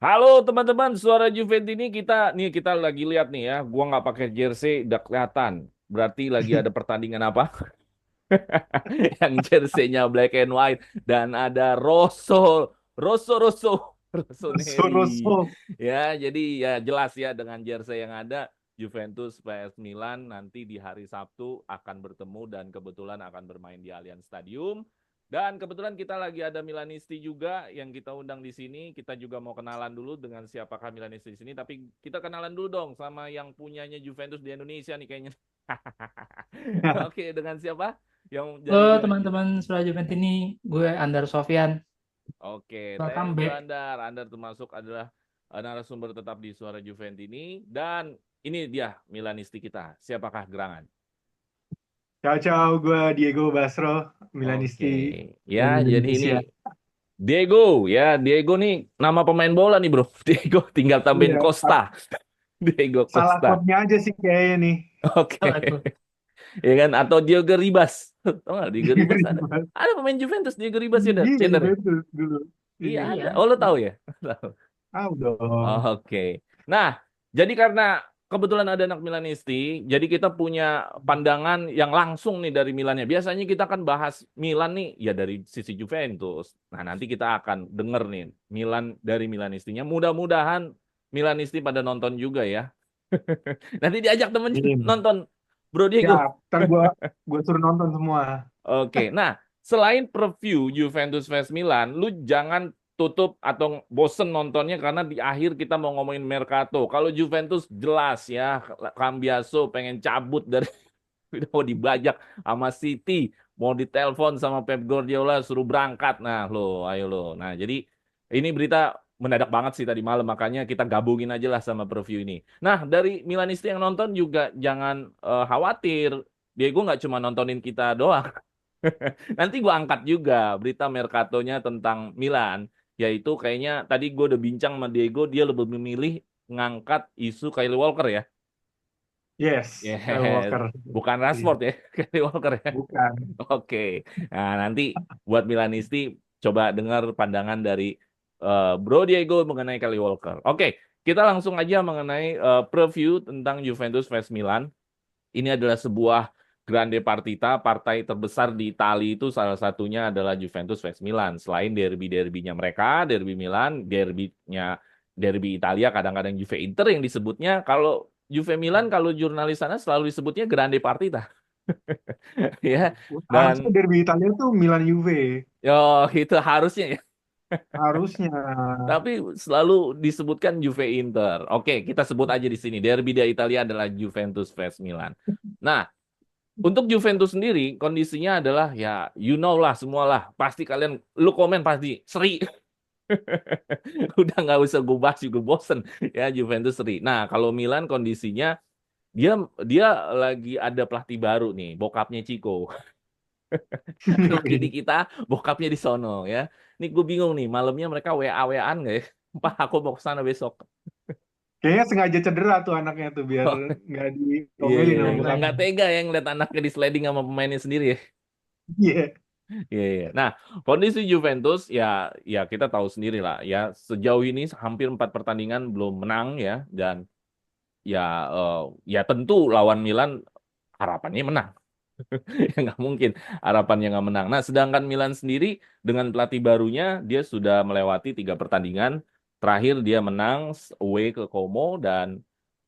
Halo teman-teman, suara Juventus ini kita lagi lihat nih ya. Gua nggak pakai jersey, udah kelihatan. Berarti lagi ada pertandingan apa? Yang jerseynya black and white dan ada Rosso, Rosso, Rossoneri. Rosso. Ya, jadi ya jelas ya dengan jersey yang ada Juventus vs Milan nanti di hari Sabtu akan bertemu dan kebetulan akan bermain di Allianz Stadium. Dan kebetulan kita lagi ada Milanisti juga yang kita undang di sini. Kita juga mau kenalan dulu dengan siapakah Milanisti di sini. Tapi kita kenalan dulu dong sama yang punyanya Juventus di Indonesia nih kayaknya. Oke, dengan siapa? Yang Halo dari Milanese. teman-teman Surah Juventus ini, gue Andar Sofyan. Oke, Welcome thank you back. Andar. Andar termasuk adalah narasumber tetap di Suara Juventus ini. Dan ini dia Milanisti kita. Siapakah gerangan? Ciao, ciao, gue Diego Basro, Oke, Milanisti ya dari jadi ini Indonesia. Diego ya. Diego nih nama pemain bola nih bro. Diego tinggal tambahin Iya, Costa. Diego salah Costa. klubnya aja sih kayaknya nih. Oke, Salah klub. ya kan? Atau Diego Ribas. Tahu nggak Diego Ribas ada? Ribas. Ada pemain Juventus Diego Ribas ya, Iya, Cender ya? Juventus dulu. Iya Iya. ada. Oh lo tahu ya? Tahu dong. Oke. Nah, jadi karena kebetulan ada anak Milanisti, jadi kita punya pandangan yang langsung nih dari Milannya. Biasanya kita kan bahas Milan nih ya dari sisi Juventus. Nah, nanti kita akan denger nih Milan dari Milanistinya. Mudah-mudahan Milanisti pada nonton juga ya. Nanti diajak temennya Ini. nonton Bro Diego. Siap, ntar gue suruh nonton semua. Oke, nah selain preview Juventus vs Milan, lu jangan tutup atau bosen nontonnya karena di akhir kita mau ngomongin Mercato. Kalau Juventus jelas ya, Cambiaso pengen cabut dari udah mau dibajak sama City, mau ditelepon sama Pep Guardiola suruh berangkat. Nah, lo, ayo lo. Nah, jadi ini berita mendadak banget sih tadi malam, makanya kita gabungin aja lah sama preview ini. Nah, dari Milanisti yang nonton juga jangan khawatir. Diego nggak cuma nontonin kita doang. Nanti gue angkat juga berita Mercatonya tentang Milan, yaitu kayaknya tadi gue udah bincang sama Diego, dia lebih memilih ngangkat isu Kyle Walker ya. Yes, Kyle Yes, Walker. bukan Rashford ya, Kyle Walker ya. Bukan. Oke, nah nanti buat Milanisti coba dengar pandangan dari Bro Diego mengenai Kyle Walker. Oke, kita langsung aja mengenai preview tentang Juventus vs Milan. Ini adalah sebuah grande partita, partai terbesar di Italia itu salah satunya adalah Juventus vs Milan. Selain derby-derbynya mereka, derby Milan, derby Italia, kadang-kadang Juve Inter yang disebutnya. Kalau Juve Milan, kalau jurnalis sana selalu disebutnya grande partita. Ya, Harusnya dan derby Italia tuh Milan Juve. itu harusnya ya. Harusnya. Tapi selalu disebutkan Juve Inter. Oke, kita sebut aja di sini. Derby di Italia adalah Juventus vs Milan. Nah, untuk Juventus sendiri, kondisinya adalah ya, you know lah, semua lah. Pasti kalian, lu komen pasti, seri. Udah nggak usah gue bahas juga bosen. Ya, Juventus seri. Nah, kalau Milan kondisinya, dia dia lagi ada pelatih baru nih, bokapnya Chico. Laki di kita, bokapnya di sono ya. Nih gue bingung nih, malamnya mereka WA-WAan nggak ya? Pak, aku mau ke sana besok. Kayaknya sengaja cedera tuh anaknya tuh biar nggak Iya, diomelin iya, sama nggak bokapnya. tega yang ngeliat anaknya di sliding sama pemainnya sendiri ya. Iya. Iya, iya. Nah, kondisi Juventus ya, ya kita tahu sendiri lah. Ya sejauh ini hampir 4 pertandingan belum menang ya, dan ya, eh, ya tentu lawan Milan harapannya menang. Ya nggak mungkin harapannya nggak menang. Nah, sedangkan Milan sendiri dengan pelatih barunya dia sudah melewati 3 pertandingan. Terakhir dia menang away ke Como dan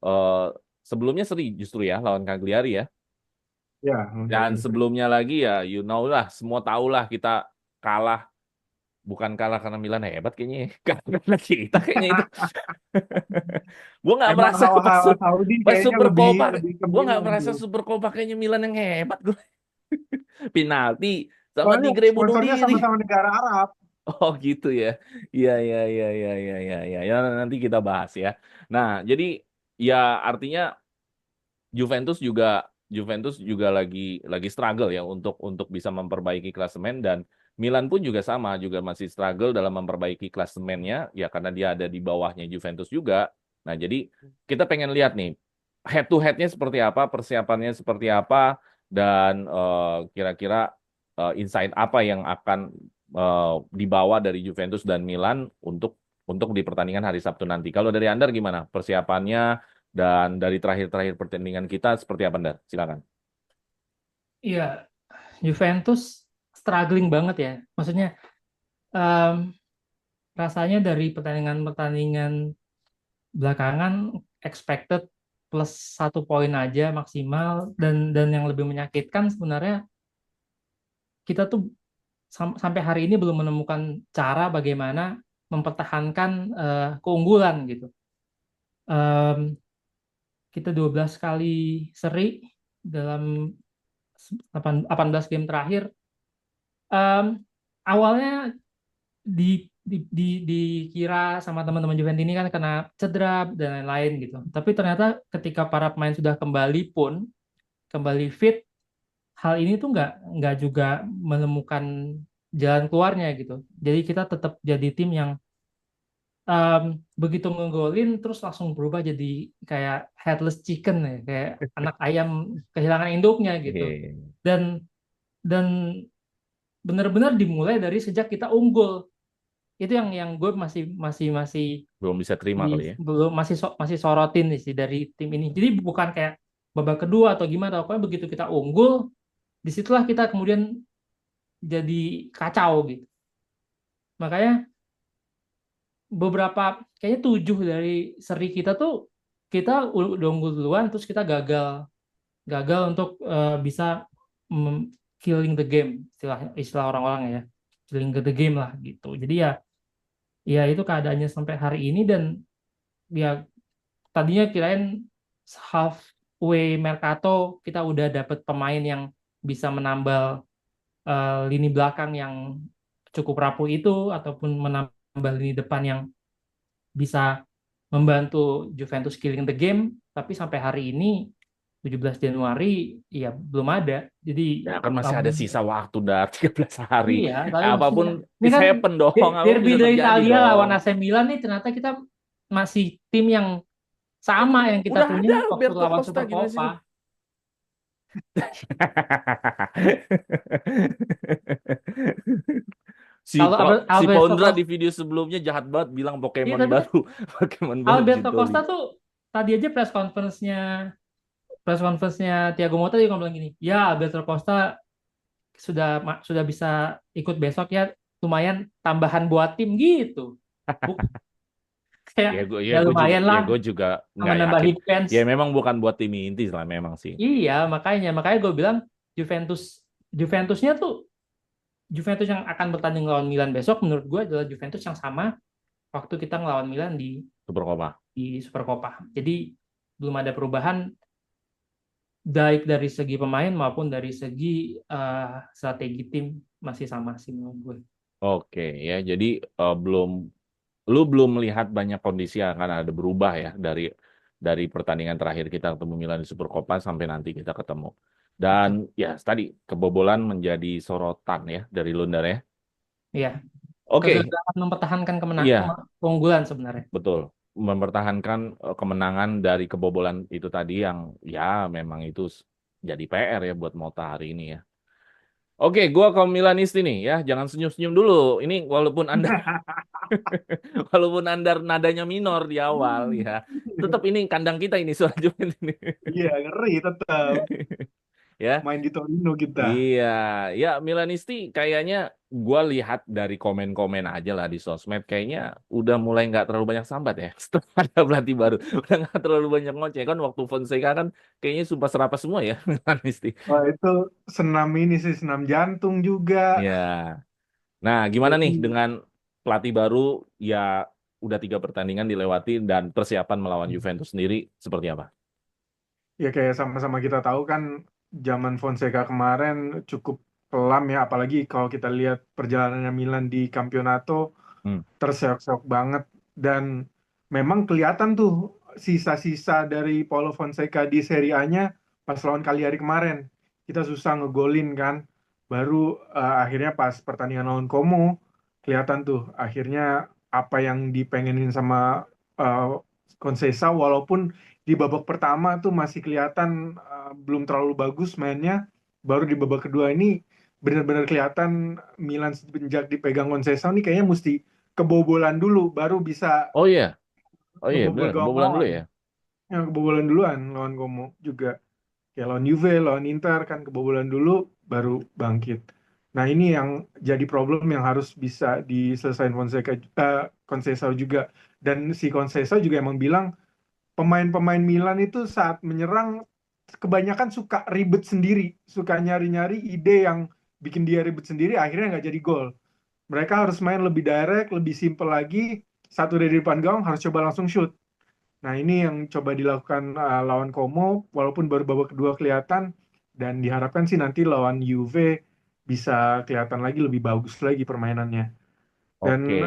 eh, sebelumnya seri justru ya lawan Cagliari ya. Ya, Dan mungkin. sebelumnya lagi ya, you know lah, semua tahu lah kita kalah, bukan kalah karena Milan hebat kayaknya, ya. Karena kita kayaknya itu. Gue nggak Emang merasa hawa-hawa Saudi pas kayaknya Super lebih Copa, lebih ke gue nggak Milan merasa tuh. Super Copa kayaknya Milan yang hebat gue. Penalti sama Soalnya Tigre bunuh sponsornya diri. sama-sama negara Arab. Oh gitu ya. Iya iya iya iya iya iya iya. Ya nanti kita bahas ya. Nah, jadi ya artinya Juventus juga lagi struggle ya untuk bisa memperbaiki klasemen dan Milan pun juga sama juga masih struggle dalam memperbaiki klasemennya ya karena dia ada di bawahnya Juventus juga. Nah, jadi kita pengen lihat nih head to headnya seperti apa, persiapannya seperti apa dan kira-kira insight apa yang akan dibawa dari Juventus dan Milan untuk untuk di pertandingan hari Sabtu nanti. Kalau dari Andar gimana persiapannya dan dari terakhir-terakhir pertandingan kita seperti apa, Andar? Silakan. Iya, Juventus struggling banget ya. Maksudnya em, rasanya dari pertandingan-pertandingan belakangan expected plus 1 poin aja maksimal, dan yang lebih menyakitkan sebenarnya kita tuh sampai hari ini belum menemukan cara bagaimana mempertahankan keunggulan gitu. Em, kita 12 kali seri dalam 18 game terakhir. Em, awalnya dikira sama teman-teman Juventus ini kan kena cedera dan lain-lain gitu. Tapi ternyata ketika para pemain sudah kembali pun, kembali fit, hal ini tuh nggak juga menemukan jalan keluarnya gitu. Jadi kita tetap jadi tim yang em, begitu ngegolin terus langsung berubah jadi kayak headless chicken ya, kayak anak ayam kehilangan induknya gitu. Hehe. Dan benar-benar dimulai dari sejak kita unggul. Itu yang gue masih masih masih Belum bisa terima kali ya. belum masih sorotin sih dari tim ini. Jadi bukan kayak babak kedua atau gimana, pokoknya begitu kita unggul, disitulah kita kemudian jadi kacau gitu. Makanya kayaknya 7 dari seri kita tuh kita udah unggul duluan, terus kita gagal gagal untuk bisa killing the game, istilah orang-orang ya, killing the game lah gitu. Jadi ya itu keadaannya sampai hari ini. Dan ya tadinya kirain halfway Mercato kita udah dapet pemain yang bisa menambal lini belakang yang cukup rapuh itu, ataupun menambah lini depan yang bisa membantu Juventus killing the game. Tapi sampai hari ini 17 Januari ya belum ada. Jadi Ya kan masih ada sisa waktu dah 13 hari. iya, tapi Apapun maksudnya ini is kan happen dong, apapun derby bisa dari terjadi Italia lawan dong. AC Milan nih, ternyata kita masih tim yang sama yang kita Udah punya ada waktu Alberto lawan Costa Super gimana sih lu? Copa. Si Kalau si Alberto Pondra Costa, di video sebelumnya jahat banget bilang iya Pokemon tapi baru, Pokemon baru Alberto Jitoli. Costa tuh tadi aja press conference-nya Thiago Motta juga bilang gini, ya Alberto Costa sudah bisa ikut besok ya, lumayan tambahan buat tim gitu. Buk, kayak ya lumayan lah Gue juga nggak yakin. menambahi fans. Ya memang bukan buat tim inti lah memang sih. Iya, makanya gue bilang Juventus Juventusnya tuh Juventus yang akan bertanding lawan Milan besok menurut gue adalah Juventus yang sama waktu kita ngelawan Milan Super Copa. di Supercoppa. Jadi belum ada perubahan baik dari segi pemain maupun dari segi strategi tim, masih sama sih menurut gue. Oke ya, jadi lu belum melihat banyak kondisi yang akan ada berubah ya dari pertandingan terakhir kita ketemu Milan di Super Copa sampai nanti kita ketemu. Dan ya tadi kebobolan menjadi sorotan ya dari Lundar ya. Iya, Oke, kegagalan mempertahankan iya keunggulan sebenarnya. betul. Mempertahankan kemenangan dari kebobolan itu tadi yang ya memang itu jadi PR ya buat Mota hari ini ya. Oke, gua kaum Milanisti nih ya, jangan senyum-senyum dulu. Ini walaupun Anda nadanya minor di awal ya, tetap ini kandang kita ini soal Juventus ini. Iya, ngeri tetap. Ya, Main di Torino kita. iya, ya Milanisti kayaknya gua lihat dari komen-komen aja lah di sosmed, kayaknya udah mulai nggak terlalu banyak sambat ya. Setelah ada pelatih baru, udah nggak terlalu banyak ngoceh kan. Waktu Fonseca kan kayaknya sumpah serapah semua ya Milanisti. Wah, itu senam ini sih, senam jantung juga. Ya, nah gimana nih Jadi, dengan pelatih baru ya udah 3 pertandingan dilewati dan persiapan melawan Juventus sendiri seperti apa? ya kayak sama-sama kita tahu kan, zaman Fonseca kemarin cukup kelam ya, apalagi kalau kita lihat perjalanannya Milan di Campeonato, Hmm. terseok-seok banget. Dan memang kelihatan tuh sisa-sisa dari Paulo Fonseca di Serie A-nya pas lawan Cagliari kemarin. Kita susah ngegolin kan. Baru akhirnya pas pertandingan lawan Como, kelihatan tuh akhirnya apa yang dipengenin sama Conceição, walaupun di babak pertama tuh masih kelihatan belum terlalu bagus mainnya. Baru di babak kedua ini benar-benar kelihatan Milan sejak dipegang Conceição ini kayaknya mesti kebobolan dulu baru bisa Oh iya, oh iya ngebobol benar, gawang kebobolan dulu lawan. ya. Yang kebobolan duluan lawan Como juga. Kayak lawan Juve, lawan Inter kan kebobolan dulu baru bangkit. Nah, ini yang jadi problem yang harus bisa diselesaikan Conceição juga. Dan si Conceição juga emang bilang pemain-pemain Milan itu saat menyerang kebanyakan suka ribet sendiri, suka nyari-nyari ide yang bikin dia ribet sendiri, akhirnya nggak jadi gol. Mereka harus main lebih direct, lebih simple lagi. Satu dari depan gawang harus coba langsung shoot. Nah, ini yang coba dilakukan lawan Como, walaupun baru babak kedua kelihatan, dan diharapkan sih nanti lawan Juve bisa kelihatan lagi lebih bagus lagi permainannya. Dan Oke,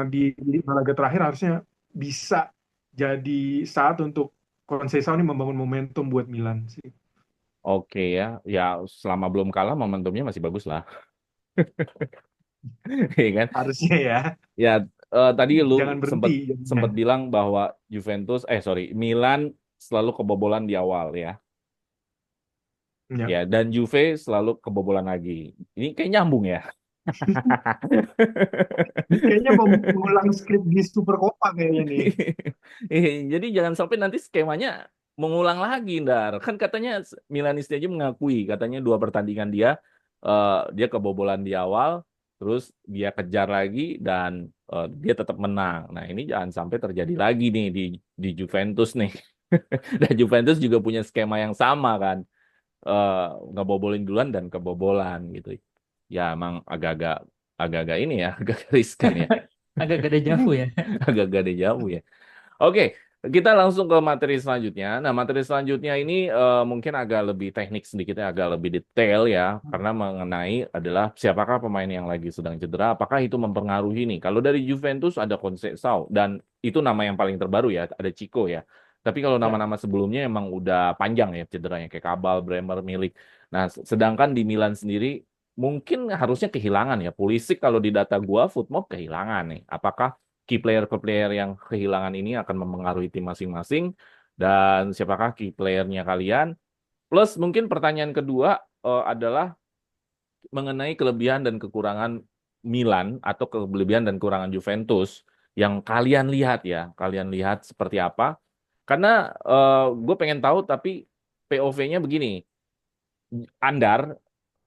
di laga terakhir harusnya bisa jadi saat untuk Conceição ini membangun momentum buat Milan sih. oke ya, ya selama belum kalah momentumnya masih bagus lah, iya kan? Harusnya ya, Ya tadi lu jangan berhenti sempat jadinya. sempat bilang bahwa Juventus, sorry, Milan selalu kebobolan di awal ya. Ya. Ya, dan Juve selalu kebobolan lagi. Ini kayak nyambung ya. Ini kayaknya mau mengulang skrip di Super Copa kayaknya nih. Jadi jangan sampai nanti skemanya mengulang lagi, Ndar. Kan katanya Milanisti aja mengakui, katanya 2 pertandingan dia kebobolan di awal, terus dia kejar lagi dan dia tetap menang. Nah, ini jangan sampai terjadi lagi nih di Juventus nih. Dan Juventus juga punya skema yang sama kan, eh, ngebobolin duluan dan kebobolan gitu. Ya emang agak-agak ini ya, agak riskan ya, Agak gede jauh ya. agak-agak jauh ya. Oke, kita langsung ke materi selanjutnya. Nah, materi selanjutnya ini mungkin agak lebih teknik sedikit ya, agak lebih detail ya, karena mengenai adalah siapakah pemain yang lagi sedang cedera, apakah itu mempengaruhi nih. Kalau dari Juventus ada Conceição dan itu nama yang paling terbaru ya, ada Chico ya. Tapi kalau Ya. nama-nama sebelumnya emang udah panjang ya cederanya kayak Kabal, Bremer, Milik. Nah, sedangkan di Milan sendiri mungkin harusnya kehilangan ya. Pulisic kalau di data gua Footmob kehilangan nih. Apakah key player-player yang kehilangan ini akan mempengaruhi tim masing-masing dan siapakah key playernya kalian? Plus mungkin pertanyaan kedua adalah mengenai kelebihan dan kekurangan Milan atau kelebihan dan kekurangan Juventus yang kalian lihat ya, kalian lihat seperti apa? Karena gue pengen tahu tapi POV-nya begini, Andar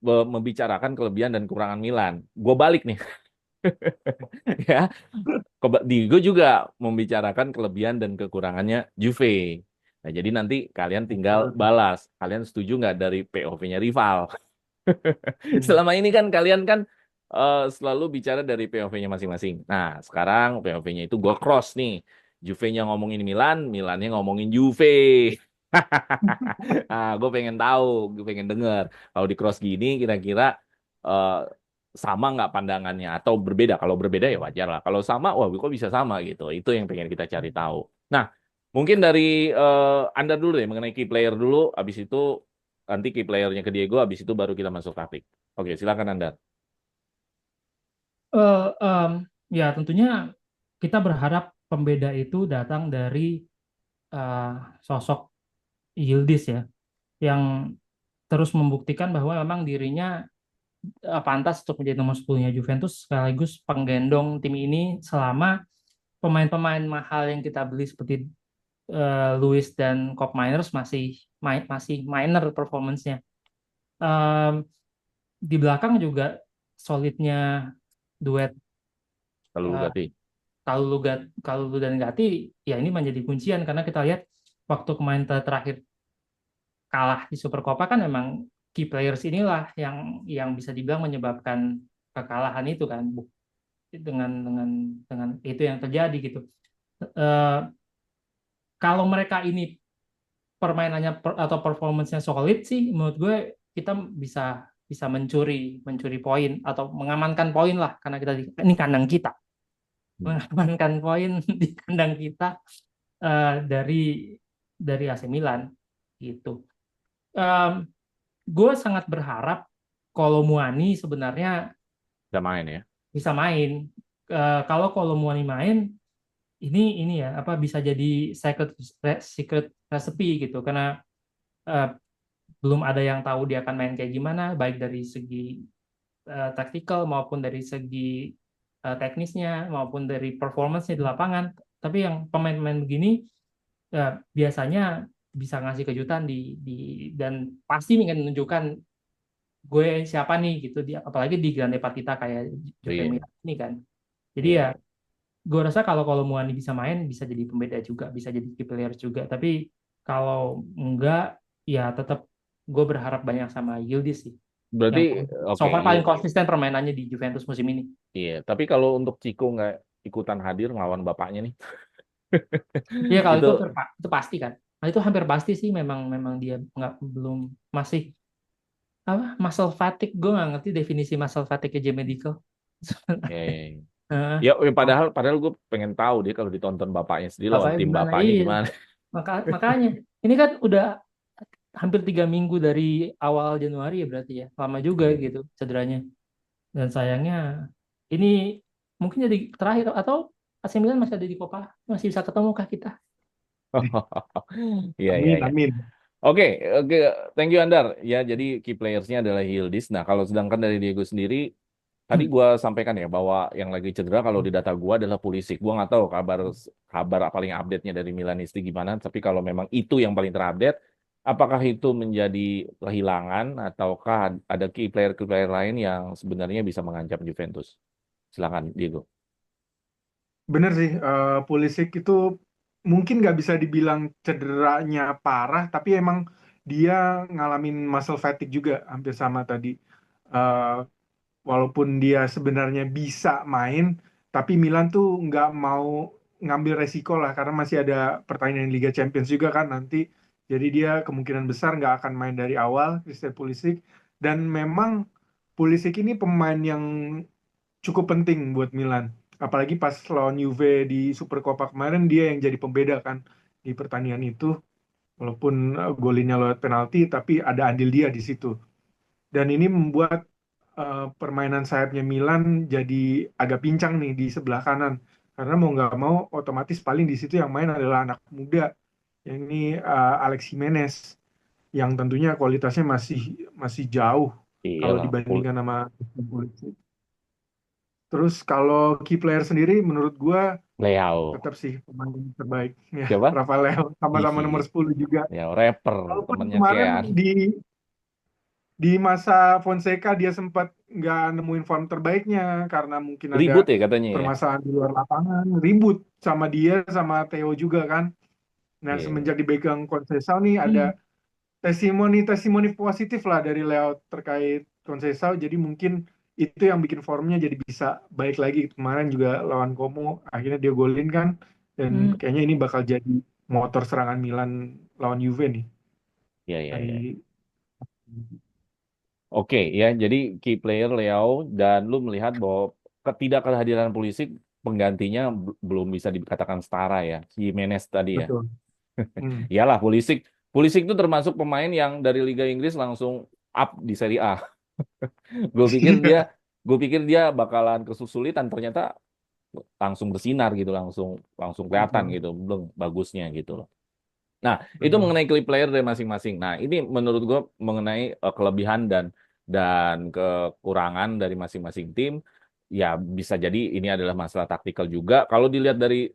membicarakan kelebihan dan kekurangan Milan. Gue balik nih, ya. Diego juga membicarakan kelebihan dan kekurangannya Juve. Nah, jadi nanti kalian tinggal balas. Kalian setuju nggak dari POV-nya rival? Selama ini kan kalian kan selalu bicara dari POV-nya masing-masing. Nah, sekarang POV-nya itu gue cross nih. Juve-nya ngomongin Milan, Milannya ngomongin Juve. Ah, gue pengen tahu, gue pengen denger. Kalau di cross gini, kira-kira eh, sama nggak pandangannya atau berbeda? Kalau berbeda ya wajar lah. Kalau sama, wah kok bisa sama gitu. Itu yang pengen kita cari tahu. Nah, mungkin dari Anda dulu deh mengenai key player dulu. Abis itu nanti key playernya ke Diego. Abis itu baru kita masuk topik. Oke, silakan Anda. Eh, em, ya tentunya kita berharap pembeda itu datang dari eh, sosok Yildiz ya, yang terus membuktikan bahwa memang dirinya pantas untuk menjadi nomor 10-nya Juventus sekaligus penggendong tim ini selama pemain-pemain mahal yang kita beli seperti Luis dan Kopp Miners masih minor performance-nya. Em, di belakang juga solidnya duet Kalau eh, Lugati. Kalulu dan Gatti ya ini menjadi kuncian karena kita lihat waktu kemarin terakhir kalah di Super Copa kan memang key players inilah yang bisa dibilang menyebabkan kekalahan itu kan dengan itu yang terjadi gitu. Eh, kalau mereka ini permainannya atau performance-nya solid sih menurut gue kita bisa bisa mencuri poin atau mengamankan poin lah karena ini kandang kita mengamankan poin di kandang kita dari AC Milan gitu. Um, gue sangat berharap kalau Muani sebenarnya Udah main ya. bisa main. Kalau Muani main, ini ya apa bisa jadi secret recipe gitu karena uh, belum ada yang tahu dia akan main kayak gimana, baik dari segi taktikal maupun dari segi teknisnya maupun dari performance-nya di lapangan. Tapi yang pemain-pemain begini biasanya bisa ngasih kejutan dan pasti ingin menunjukkan gue siapa nih gitu apalagi di Grande Partita kayak Juve Iya, Milan ini kan. Jadi iya, ya iya. gue rasa kalau Muani bisa main bisa jadi pembeda juga, bisa jadi key player juga. Tapi kalau enggak ya tetap gue berharap banyak sama Yildiz sih. Berarti Yang so oke, far iya, paling konsisten permainannya di Juventus musim ini. iya. Tapi kalau untuk Ciko nggak ikutan hadir ngelawan bapaknya nih, Iya kalau itu itu pasti kan. Nah, itu hampir pasti sih memang memang dia nggak belum masih apa muscle fatigue, gue nggak ngerti definisi muscle fatigue J medical. ya, ya, ya. Heeh. Ya, padahal gue pengen tahu dia kalau ditonton bapaknya sendiri lawan Bapaknya tim gimana? bapaknya Iya, gimana. makanya ini kan udah hampir 3 minggu dari awal Januari ya berarti ya, lama juga Iya. gitu cederanya. Dan sayangnya ini mungkin jadi terakhir atau AC Milan masih ada di Copa, masih bisa ketemu kah kita? Iya, iya, Amin, iya. amin. Oke, oke, thank you Andar. Ya, jadi key players-nya adalah Yildiz. Nah, kalau sedangkan dari Diego sendiri, tadi gua sampaikan ya bahwa yang lagi cedera kalau di data gua adalah Pulisic. Gua nggak tahu kabar kabar paling update-nya dari Milanisti gimana. Tapi kalau memang itu yang paling terupdate, apakah itu menjadi kehilangan ataukah ada key player lain yang sebenarnya bisa mengancam Juventus? Silakan Diego. Bener sih, Pulisic itu mungkin nggak bisa dibilang cederanya parah, tapi emang dia ngalamin muscle fatigue juga, hampir sama tadi. Eh, Walaupun dia sebenarnya bisa main, tapi Milan tuh nggak mau ngambil resiko lah, karena masih ada pertandingan Liga Champions juga kan nanti. Jadi dia kemungkinan besar nggak akan main dari awal, Christian Pulisic. Dan memang Pulisic ini pemain yang cukup penting buat Milan. Apalagi pas lawan Juve di Super Coppa kemarin dia yang jadi pembeda kan di pertandingan itu. Walaupun golinnya lewat penalti, tapi ada andil dia di situ. Dan ini membuat permainan sayapnya Milan jadi agak pincang nih di sebelah kanan. Karena mau nggak mau otomatis paling di situ yang main adalah anak muda. Yang ini Alex Jimenez yang tentunya kualitasnya masih masih jauh kalau Iyalah, dibandingkan sama Pulisic. Terus kalau key player sendiri menurut gua Leao. tetap sih pemain terbaik ya, Siapa? Rafael sama-sama nomor Hihi. 10 juga. Ya, rapper Walaupun temennya kemarin Kean. di masa Fonseca dia sempat nggak nemuin form terbaiknya karena mungkin ada Ribut ya katanya ya. permasalahan di luar lapangan, ribut sama dia sama Theo juga kan. Nah, Iya. semenjak dipegang Conceição nih ada testimoni-testimoni positif lah dari Leo terkait Conceição, jadi mungkin itu yang bikin formnya jadi bisa baik lagi. Kemarin juga lawan Como akhirnya dia golin kan, dan Hmm. kayaknya ini bakal jadi motor serangan Milan lawan Juve nih Iya, iya, iya. hari. Oke ya, jadi key player Leo dan lu melihat bahwa ketidakhadiran Pulisic penggantinya belum bisa dikatakan setara ya. Jimenez tadi ya. Betul. Hmm. Iyalah Pulisic. Pulisic itu termasuk pemain yang dari Liga Inggris langsung up di Serie A. Gue pikir dia Iya. gue pikir dia bakalan kesulitan, ternyata langsung bersinar gitu, langsung langsung kelihatan Betul. gitu, belum bagusnya gitu loh. Nah, itu Betul. mengenai key player dari masing-masing. Nah, ini menurut gue mengenai kelebihan dan kekurangan dari masing-masing tim. Ya, bisa jadi ini adalah masalah taktikal juga. Kalau dilihat dari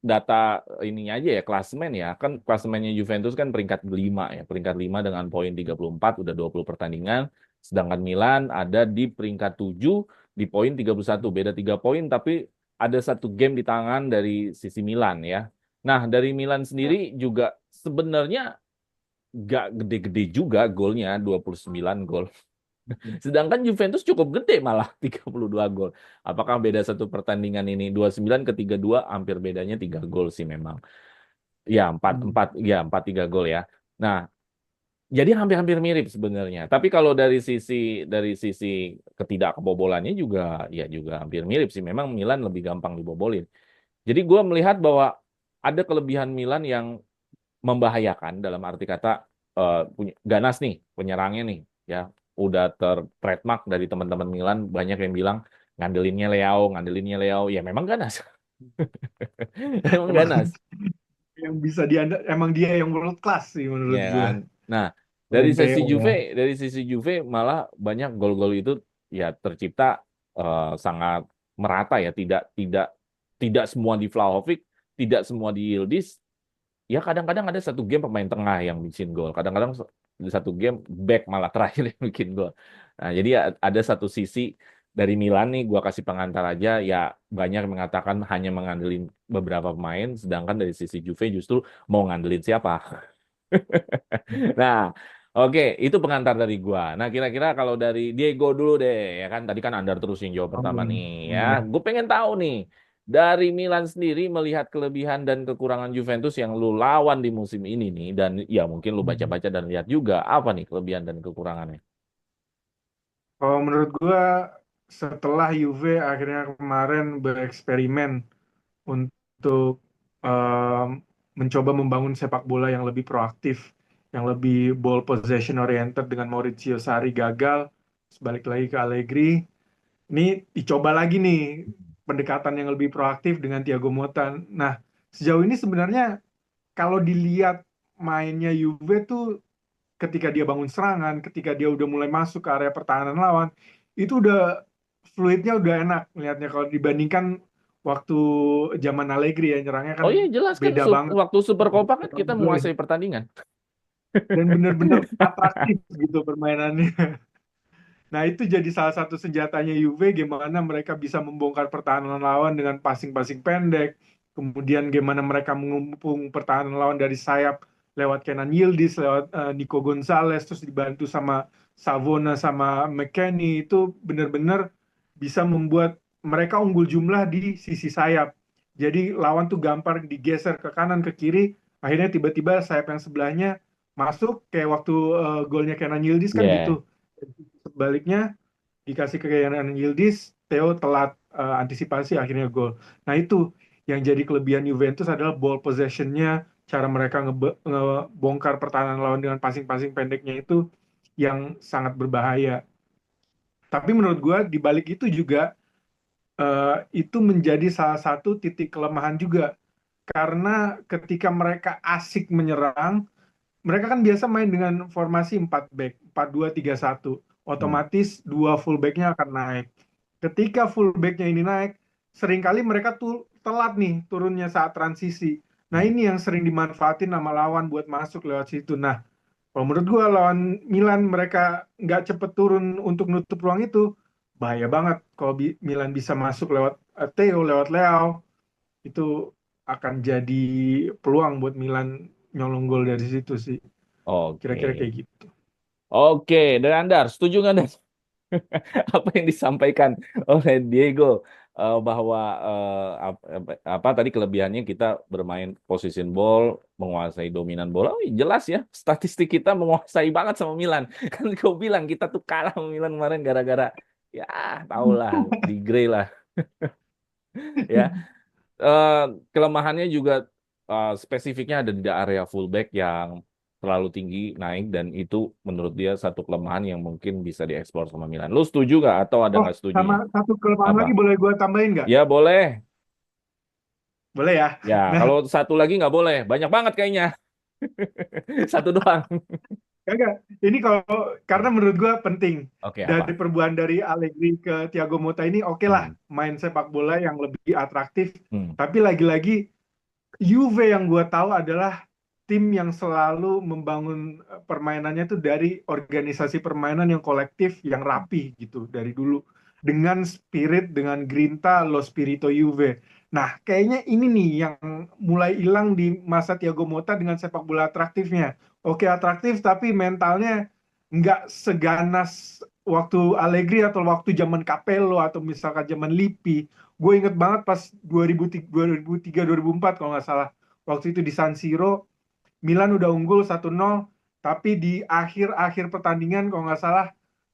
data ininya aja ya, klasemen ya. Kan klasemennya Juventus kan peringkat 5 ya. Peringkat 5 dengan poin 34, udah 20 pertandingan. Sedangkan Milan ada di peringkat 7 di poin 31. Beda 3 poin, tapi ada satu game di tangan dari sisi Milan ya. Nah, dari Milan sendiri juga sebenarnya nggak gede-gede juga golnya, 29 gol. Sedangkan Juventus cukup gede malah 32 gol. Apakah beda satu pertandingan ini 29 ke 32 hampir bedanya 3 gol sih memang. Ya, 4 Hmm. 4 ya 4-3 gol ya. Nah, jadi hampir-hampir mirip sebenarnya. Tapi kalau dari sisi ketidakkebobolannya juga ya juga hampir mirip sih. Memang Milan lebih gampang dibobolin. Jadi gue melihat bahwa ada kelebihan Milan yang membahayakan dalam arti kata punya ganas nih penyerangnya nih ya udah tertrademark dari teman-teman Milan banyak yang bilang ngandelinnya Leo ya memang ganas memang Emang ganas yang bisa emang dia yang world class sih ya menurut gua. kan. Nah, dari Selain sisi Theo ya. Juve, dari sisi Juve malah banyak gol-gol itu ya tercipta sangat merata ya, tidak semua di Vlahovic, tidak semua di Yildiz. Ya kadang-kadang ada satu game pemain tengah yang bikin gol, kadang-kadang satu game back malah terakhir yang bikin gol. Nah, jadi ada satu sisi dari Milan nih, gua kasih pengantar aja ya, banyak yang mengatakan hanya mengandelin beberapa pemain, sedangkan dari sisi Juve justru mau ngandelin siapa. Nah, oke, itu pengantar dari gua. Nah, kira-kira kalau dari Diego dulu deh, ya kan tadi kan Andar terus yang jawab pertama nih, ya. Iya. Gue pengen tahu nih, dari Milan sendiri melihat kelebihan dan kekurangan Juventus yang lu lawan di musim ini nih, dan ya mungkin lu baca-baca dan lihat juga apa nih kelebihan dan kekurangannya. Kalau menurut gua setelah Juve akhirnya kemarin bereksperimen untuk em, mencoba membangun sepak bola yang lebih proaktif, yang lebih ball possession oriented dengan Maurizio Sarri gagal, sebalik lagi ke Allegri. Ini dicoba lagi nih pendekatan yang lebih proaktif dengan Thiago Motta. Nah, sejauh ini sebenarnya kalau dilihat mainnya Juve tuh ketika dia bangun serangan, ketika dia udah mulai masuk ke area pertahanan lawan, itu udah fluidnya udah enak melihatnya kalau dibandingkan waktu zaman Allegri ya nyerangnya kan Oh iya, jelas kan beda banget. waktu Super Copa kan kita menguasai pertandingan. Dan bener-bener atraktif gitu permainannya. Nah, itu jadi salah satu senjatanya Juve, gimana mereka bisa membongkar pertahanan lawan dengan passing-passing pendek. Kemudian gimana mereka mengumpung pertahanan lawan dari sayap lewat Kenan Yildiz, lewat Nico Gonzalez, terus dibantu sama Savona sama McKennie. Itu benar-benar bisa membuat mereka unggul jumlah di sisi sayap. Jadi lawan tuh gampang digeser ke kanan, ke kiri. Akhirnya tiba-tiba sayap yang sebelahnya masuk, kayak waktu golnya Kenan Yildiz kan Ya. gitu. Sebaliknya dikasih kekayaan Yildiz, Theo telat antisipasi akhirnya gol. Nah itu yang jadi kelebihan Juventus adalah ball possession-nya, cara mereka ngebongkar pertahanan lawan dengan passing-passing pendeknya itu yang sangat berbahaya. Tapi menurut gue di balik itu juga itu menjadi salah satu titik kelemahan juga. Karena ketika mereka asik menyerang, mereka kan biasa main dengan formasi 4 back, 4-2-3-1. Hmm. Otomatis dua fullbacknya akan naik. Ketika fullbacknya ini naik, seringkali mereka tuh telat nih turunnya saat transisi. Nah Hmm. ini yang sering dimanfaatin sama lawan buat masuk lewat situ. Nah kalau menurut gua lawan Milan mereka nggak cepet turun untuk nutup ruang itu, bahaya banget kalau Milan bisa masuk lewat Theo, lewat Leao, itu akan jadi peluang buat Milan nyolong gol dari situ sih. Kira-kira Oke. kayak gitu. Oke, dari Andar, setuju nggak Andar? Apa yang disampaikan oleh Diego, bahwa apa tadi kelebihannya kita bermain position ball, menguasai dominan bola. Oh, iya, jelas ya, statistik kita menguasai banget sama Milan. Kan kau bilang kita tuh kalah sama Milan kemarin gara-gara ya tahulah di Grey lah ya. Eh, Kelemahannya juga spesifiknya ada di area fullback yang terlalu tinggi naik, dan itu menurut dia satu kelemahan yang mungkin bisa dieksplor sama Milan. Lu setuju nggak atau ada Oh, nggak setujunya? sama satu kelemahan Apa? lagi boleh gue tambahin nggak? Ya boleh. Boleh ya. Ya Nah, kalau satu lagi nggak boleh. Banyak banget kayaknya. Satu doang. kagak. Ini kalau karena menurut gue penting Oke, dari apa? perubahan dari Allegri ke Thiago Motta ini, oke lah Hmm. main sepak bola yang lebih atraktif. Hmm. Tapi lagi-lagi Juve yang gue tahu adalah tim yang selalu membangun permainannya tuh dari organisasi permainan yang kolektif, yang rapi gitu dari dulu. Dengan spirit, dengan grinta, lo spirito Juve. Nah, kayaknya ini nih yang mulai hilang di masa Thiago Motta dengan sepak bola atraktifnya. Oke, atraktif, tapi mentalnya nggak seganas waktu Allegri atau waktu zaman Capello atau misalkan zaman Lippi. Gue inget banget pas 2003 2004 kalau nggak salah. Waktu itu di San Siro, Milan udah unggul 1-0, tapi di akhir-akhir pertandingan kalau nggak salah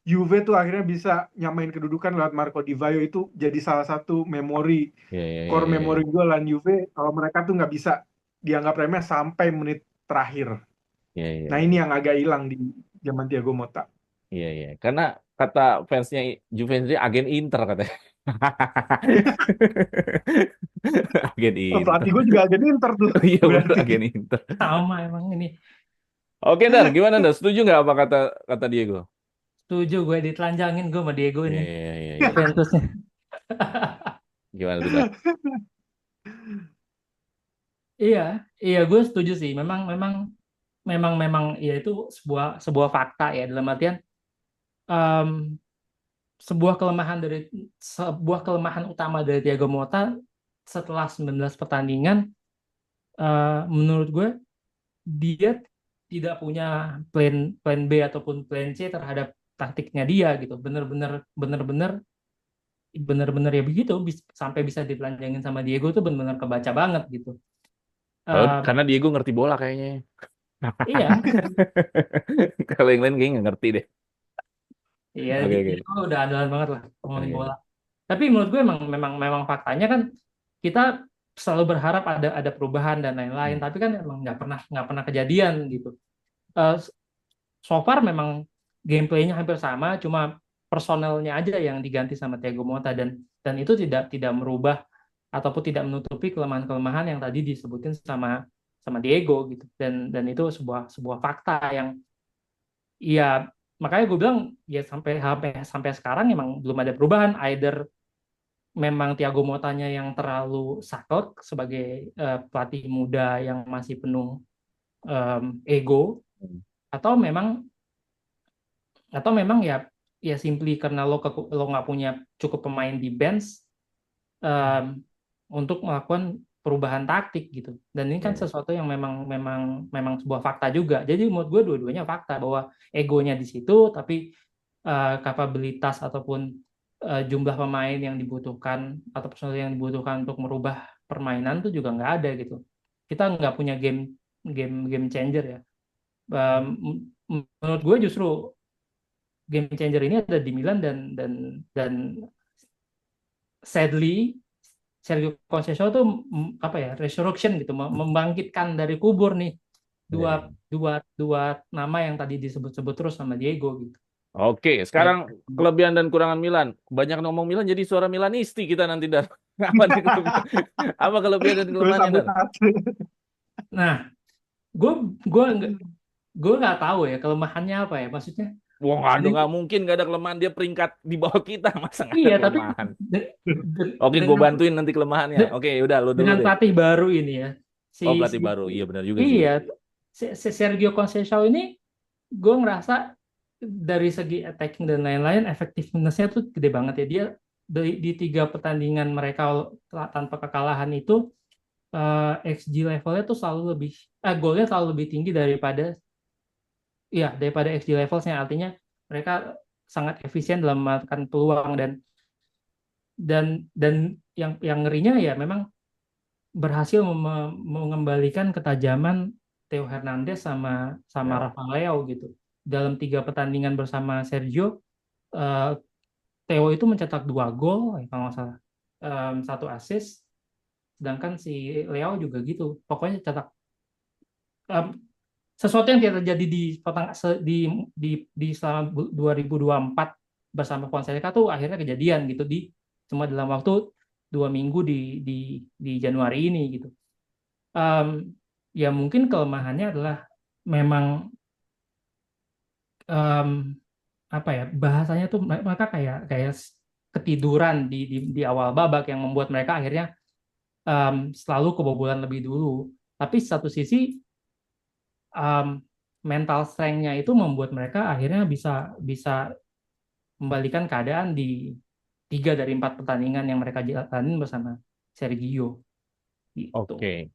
Juve tuh akhirnya bisa nyamain kedudukan lewat Marco Di Vaio. Itu jadi salah satu memori, Ya, ya, ya, core ya, memori ya. gue lawan Juve kalau mereka tuh nggak bisa dianggap remeh sampai menit terakhir. Ya, ya, Nah ya, ini ya. yang agak hilang di zaman Thiago Motta. Iya, iya. Karena kata fansnya Juventus agen Inter katanya. Agen Inter. Pelatih gue juga agak Inter tuh Iya bener, berarti. agen Inter. Sama emang ini. Oke, Dar, gimana Dar? Setuju nggak apa kata kata Diego? Setuju gue ditelanjangin gue sama Diego Iya, ini. iya, iya, iya. Juventusnya. Gimana tuh, Dar? Iya, iya gue setuju sih. Memang, memang ya itu sebuah sebuah fakta ya, dalam artian em, sebuah kelemahan utama dari Thiago Motta setelah 19 pertandingan, menurut gue dia tidak punya plan B ataupun plan C terhadap taktiknya dia gitu. Bener-bener ya begitu, sampai bisa ditelanjangin sama Diego tuh bener-bener kebaca banget gitu. Eh, Karena Diego ngerti bola kayaknya. iya, Kalau yang lain kayaknya nggak ngerti deh. iya Oke, oke. Diego udah andalan banget lah ngomongin Oke, bola. oke. Tapi menurut gue memang faktanya kan kita selalu berharap ada perubahan dan lain-lain, Hmm. tapi kan emang nggak pernah kejadian gitu. Eh, so far memang gameplaynya hampir sama, cuma personelnya aja yang diganti sama Thiago Motta, dan itu tidak tidak merubah ataupun tidak menutupi kelemahan-kelemahan yang tadi disebutin sama sama Diego gitu. Dan itu sebuah sebuah fakta yang ya, makanya gue bilang ya sampai sampai sampai sekarang emang belum ada perubahan. Either memang Thiago Mottanya yang terlalu saklek sebagai pelatih muda yang masih penuh ego, Hmm. atau memang ya ya simply karena lo nggak punya cukup pemain di bench em, untuk melakukan perubahan taktik gitu. Dan ini kan Ya. sesuatu yang memang sebuah fakta juga. Jadi menurut gue dua-duanya fakta, bahwa egonya di situ, tapi kapabilitas ataupun jumlah pemain yang dibutuhkan atau personel yang dibutuhkan untuk merubah permainan tuh juga nggak ada gitu. Kita nggak punya game game game changer ya. Menurut gue justru game changer ini ada di Milan, dan sadly Sergio Conceição tuh apa ya, resurrection gitu, membangkitkan dari kubur nih Ya, ya. dua dua dua nama yang tadi disebut-sebut terus sama Diego gitu. Oke, Kayak sekarang kelebihan dan kurangan Milan. Banyak ngomong Milan jadi suara Milanisti kita nanti, Dar. Apa nih kelebihan? Apa kelebihan dan Gue kelemahannya, Dar? sabotase. nah, gue gue gue nggak tahu ya kelemahannya apa ya, maksudnya. Wah, nggak De- mungkin nggak ada kelemahan, dia peringkat di bawah kita, masa nggak ada iya, tapi kelemahan? de- Oke, gue dengan bantuin nanti kelemahannya. Oke, udah lo dulu dengan deh. pelatih baru ini ya, Oh, si pelatih baru, iya benar juga sih. iya, si Sergio Conceição ini, gue ngerasa dari segi attacking dan lain-lain efektivitasnya tuh gede banget ya. Dia di 3 pertandingan mereka tanpa kekalahan itu, XG levelnya tuh selalu lebih, golnya selalu lebih tinggi daripada XG levelsnya. Artinya mereka sangat efisien dalam memanfaatkan peluang, dan yang ngerinya ya memang berhasil mengembalikan ketajaman Theo Hernandez sama sama Ya. Rafa Leao gitu. Dalam 3 pertandingan bersama Sergio, eh, Theo itu mencetak 2 gol, kalau nggak salah, 1 assist, sedangkan si Leao juga gitu. Pokoknya cetak em, sesuatu yang tidak terjadi di selama 2024 bersama Fonseca tuh akhirnya kejadian gitu cuma dalam waktu 2 minggu di Januari ini gitu. Em, ya mungkin kelemahannya adalah memang, em, apa ya bahasanya tuh, mereka kayak kayak ketiduran di awal babak, yang membuat mereka akhirnya selalu kebobolan lebih dulu. Tapi satu sisi, em, mental strength-nya itu membuat mereka akhirnya bisa bisa membalikan keadaan di 3 dari 4 pertandingan yang mereka jalanin bersama Sergio gitu. Oke.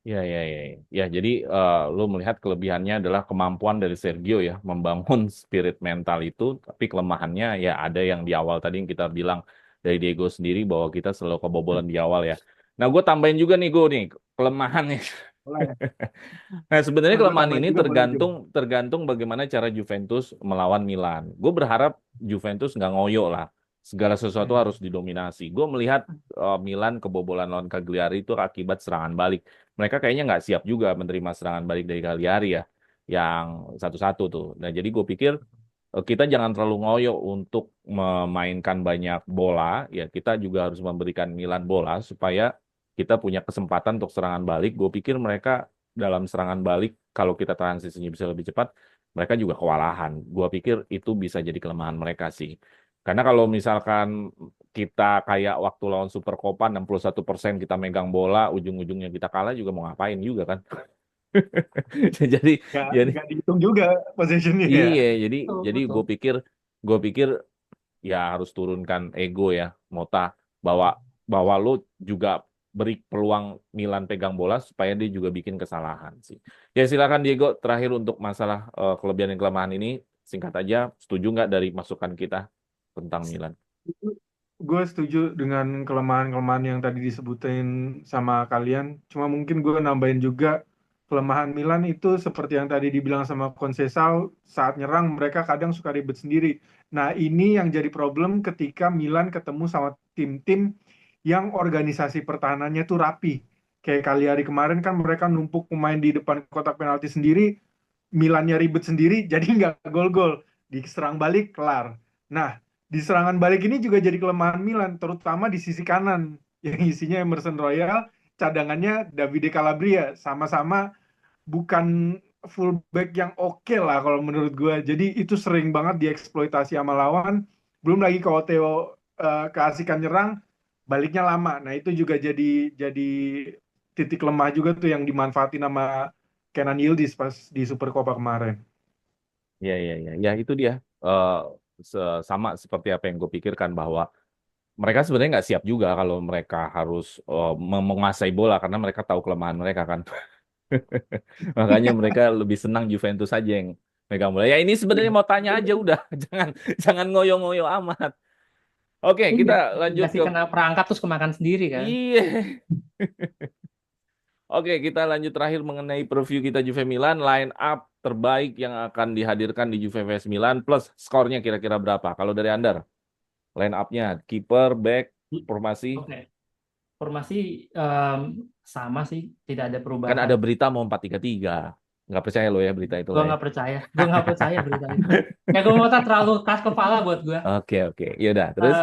Ya, ya, ya, ya. Ya, jadi lo melihat kelebihannya adalah kemampuan dari Sergio ya membangun spirit mental itu, tapi kelemahannya ya ada yang di awal tadi yang kita bilang dari Diego sendiri bahwa kita selalu kebobolan di awal ya. Nah, gue tambahin juga nih gue nih kelemahannya. Boleh. Nah, sebenarnya Gue kelemahan tambahin ini juga boleh Jo. tergantung bagaimana cara Juventus melawan Milan. Gue berharap Juventus nggak ngoyo lah. Segala sesuatu Hmm. harus didominasi. Gue melihat Milan kebobolan lawan Cagliari itu akibat serangan balik. Mereka kayaknya nggak siap juga menerima serangan balik dari Cagliari ya, yang satu-satu tuh. Nah, jadi gue pikir kita jangan terlalu ngoyo untuk memainkan banyak bola. Ya, kita juga harus memberikan Milan bola supaya kita punya kesempatan untuk serangan balik. Gue pikir mereka dalam serangan balik, kalau kita transisinya bisa lebih cepat, mereka juga kewalahan. Gua pikir itu bisa jadi kelemahan mereka sih. Karena kalau misalkan kita kayak waktu lawan Supercopa 61% kita megang bola, ujung-ujungnya kita kalah juga mau ngapain juga kan. Jadi jadi nggak dihitung juga possessionnya ya. iya, jadi Betul, jadi betul. gue pikir ya harus turunkan ego ya, Mota, bahwa lu juga beri peluang Milan pegang bola supaya dia juga bikin kesalahan sih. Ya silakan Diego, terakhir untuk masalah kelebihan dan kelemahan ini, singkat aja, setuju nggak dari masukan kita tentang Milan? Gue setuju dengan kelemahan-kelemahan yang tadi disebutin sama kalian. Cuma mungkin gue nambahin juga kelemahan Milan itu seperti yang tadi dibilang sama Conceição, saat nyerang mereka kadang suka ribet sendiri. Nah ini yang jadi problem ketika Milan ketemu sama tim-tim yang organisasi pertahanannya tuh rapi. Kayak Cagliari kemarin kan mereka numpuk pemain di depan kotak penalti sendiri, Milannya ribet sendiri, jadi nggak gol-gol. Diserang balik, kelar. Nah, di serangan balik ini juga jadi kelemahan Milan, terutama di sisi kanan yang isinya Emerson Royal, cadangannya Davide Calabria, sama-sama bukan fullback yang oke lah kalau menurut gue. Jadi itu sering banget dieksploitasi sama lawan. Belum lagi kalau Theo keasikan nyerang, baliknya lama. Nah itu juga jadi titik lemah juga tuh yang dimanfaatin sama Kenan Yildiz pas di Super Copa kemarin. Ya, ya, ya, ya itu dia. Eh, Sama seperti apa yang gue pikirkan bahwa mereka sebenarnya nggak siap juga kalau mereka harus menguasai bola karena mereka tahu kelemahan mereka kan. Makanya mereka lebih senang Juventus saja yang megang bola. Ya ini sebenarnya mau tanya aja udah, jangan jangan ngoyo-ngoyo amat. Oke, kita Iya, lanjut dikasih ke kena perangkap terus kemakan sendiri kan. iya. Oke, kita lanjut terakhir mengenai preview kita Juve Milan, line up terbaik yang akan dihadirkan di Juve vs Milan plus skornya kira-kira berapa? Kalau dari Anda, line up-nya, kiper, back, formasi, Oke, formasi sama sih, tidak ada kan perubahan. ada berita mau 4-3-3. Nggak percaya lo ya berita itu Gue lah ya. nggak percaya, gue nggak percaya berita itu. Ya gue mau terlalu keras kepala buat gue. Oke, oke. Yaudah, terus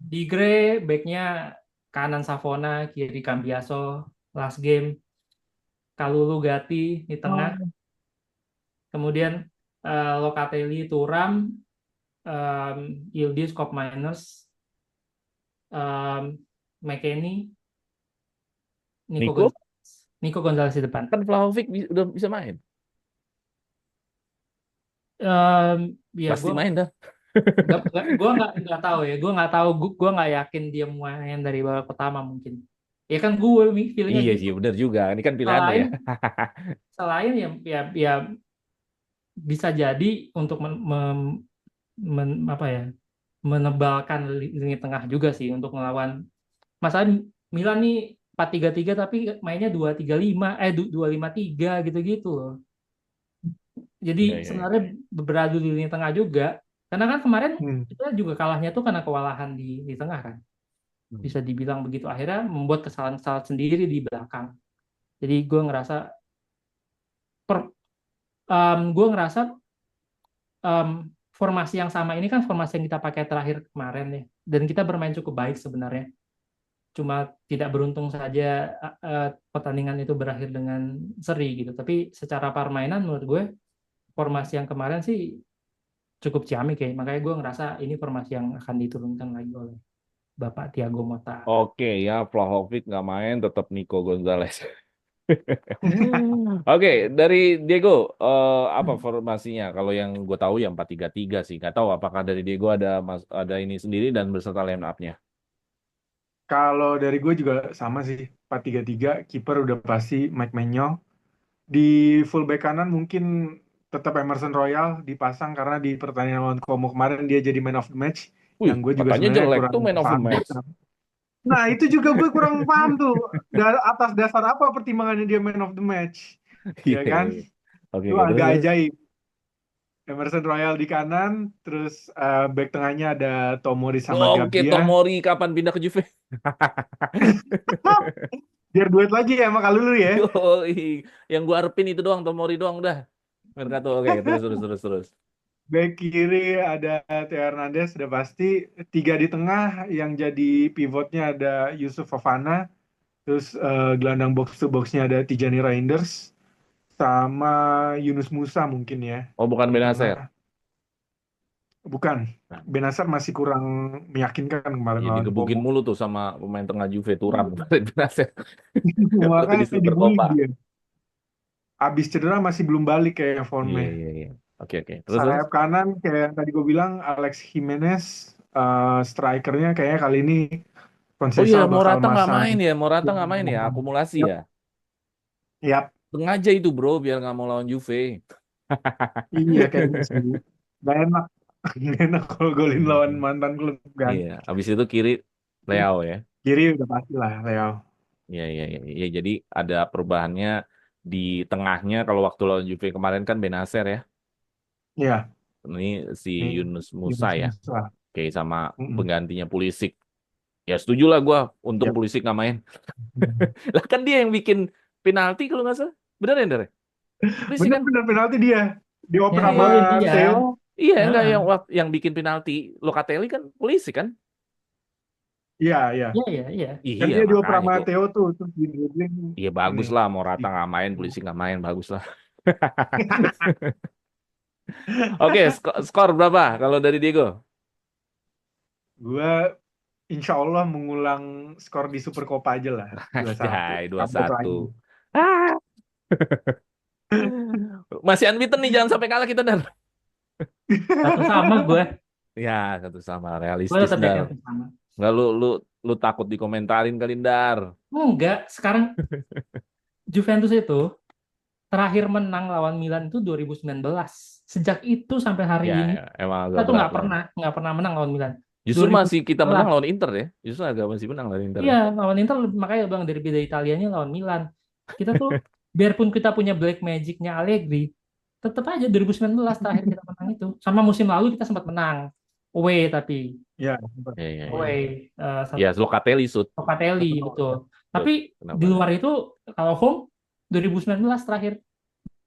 Di Gray, backnya kanan Savona, kiri Cambiaso, last game Kalulu Gatti di tengah, kemudian Locatelli, Thuram, Yildiz, Koopmeiners, um, McKennie, Nico Nico Gonzalez, Nico Gonzalez di depan. kan Vlahovic udah bisa main. Ya Pasti main dah. gue nggak tahu ya, gue nggak yakin dia main dari babak pertama mungkin. Ya kan gue feelingnya Iya gitu. sih, benar juga. Ini kan pilihan lo Selain ya. selain ya bisa jadi untuk apa ya, menebalkan lini tengah juga sih untuk melawan. Masalah Milan nih 4-3-3 tapi mainnya 2-3-5 2-5-3 gitu-gitu loh. Jadi Iya, iya, sebenarnya iya. beradu di lini tengah juga. Karena kan kemarin Hmm. kita juga kalahnya tuh karena kewalahan di tengah kan. Hmm. Bisa dibilang begitu. Akhirnya membuat kesalahan-kesalahan sendiri di belakang. Jadi gue ngerasa per, gue ngerasa formasi yang sama ini kan formasi yang kita pakai terakhir kemarin ya. Dan kita bermain cukup baik sebenarnya. Cuma tidak beruntung saja pertandingan itu berakhir dengan seri gitu. Tapi secara permainan menurut gue formasi yang kemarin sih cukup ciamik ya. Makanya gue ngerasa ini formasi yang akan diturunkan lagi oleh Bapak Thiago Motta. Oke ya, Vlahovic nggak main, tetap Nico Gonzalez. Oke, dari Diego, apa formasinya? Kalau yang gue tahu yang 4-3-3 sih. Nggak tahu apakah dari Diego ada ini sendiri dan beserta line up-nya. Kalau dari gue juga sama sih, 4-3-3, kiper udah pasti Mike Maignan. Di fullback kanan mungkin tetap Emerson Royal dipasang karena di pertandingan lawan Como kemarin dia jadi man of the match, Wih, yang gue juga katanya sebenarnya jelek kurang tuh man of the paham. match. Nah itu juga gue kurang paham tuh, atas dasar apa pertimbangannya dia man of the match, Iya, ya iya, kan? iya. Oke, Itu oke, terus, agak terus. ajaib. Emerson Royal di kanan, terus back tengahnya ada Tomori sama Oke, Gabbia. Tomori kapan pindah ke Juve? Biar duet lagi ya sama Kalulu ya. Yoi, yang gua arepin itu doang, Tomori doang udah. Mercato, oke, terus, terus, terus, terus. Back kiri ada Theo Hernandez sudah pasti. Tiga di tengah yang jadi pivotnya ada Yusuf Fofana. Terus gelandang box to boxnya ada Tijani Reinders sama Yunus Musa mungkin ya Oh, bukan di tengah. Benacer. Bukan. Nah, Benacer masih kurang meyakinkan kemarin ya lawan digebukin Como. mulu tuh sama pemain tengah Juve Thuram kemarin Benacer. Waktu di Makanya Super dibully Copa. dia. Abis cedera masih belum balik kayak Iya, formnya. iya, iya. Oke, oke. Terus? Sayap kanan kayak yang tadi gue bilang Alex Jimenez, strikernya kayaknya kali ini Oh iya, Conceição bakal Morata nggak masang. main ya. Morata nggak main ya. Akumulasi Yap, ya. yap, Sengaja itu bro, biar nggak mau lawan Juve. iya kayaknya sih. Gak enak, gak enak kalau golin lawan Hmm. mantan klub kan. Iya, habis itu kiri Leao ya. Kiri udah pasti lah Leo. Iya, iya, iya. Iya, jadi ada perubahannya di tengahnya. Kalau waktu lawan Juve kemarin kan Benacer ya. Iya, Ini si nih Yunus Musa Yunus ya. Musa. Oke, sama Mm-mm. penggantinya Pulisic. Ya setuju lah gue. Untung Yap. Pulisic nggak main. Lah kan dia yang bikin penalti kalau nggak salah. Bener ya, Ndre? Pulisic kan? Bener-bener penalti dia Yang dioper sama Iya. golin dia. Theo. Iya, enggak Heeh. yang bikin penalti Locatelli kan Pulisic kan? Iya, iya. Iya, iya, iya. Kan Iya, dia dioper makanya sama gue. Theo tuh terus di dribbling Iya ini. bagus lah, Morata nggak main, Pulisic nggak main, bagus lah. Oke, skor berapa kalau dari Diego? Gue insya Allah mengulang skor di Super Copa aja lah. 2-1. Jai, dua Update satu. lagi. Ah, masih unbeaten nih, jangan sampai kalah kita, Dar. Satu sama gue. Ya, satu sama Gue realistis, tetap Dar. yakin satu sama. Nggak lu takut dikomentarin kali, Dar. Enggak, sekarang Juventus itu terakhir menang lawan Milan itu 2019. Sejak itu sampai hari Ya, ini ya, emang kita agak tuh berat lah. nggak pernah menang lawan Milan. Justru masih kita menang 2019. lawan Inter ya. Justru agak masih menang lawan Inter Iya, ya. lawan Inter makanya Bang dari beda Italianya lawan Milan. Kita tuh biarpun kita punya black magic-nya Allegri, tetap aja 2019 terakhir kita menang itu. Sama musim lalu kita sempat menang. Away tapi Ya, Ya, ya, ya. away Ya, Locatelli shoot. Locatelli betul. Shoot. Tapi Kenapa? di luar itu kalau home 2019 terakhir. Ya,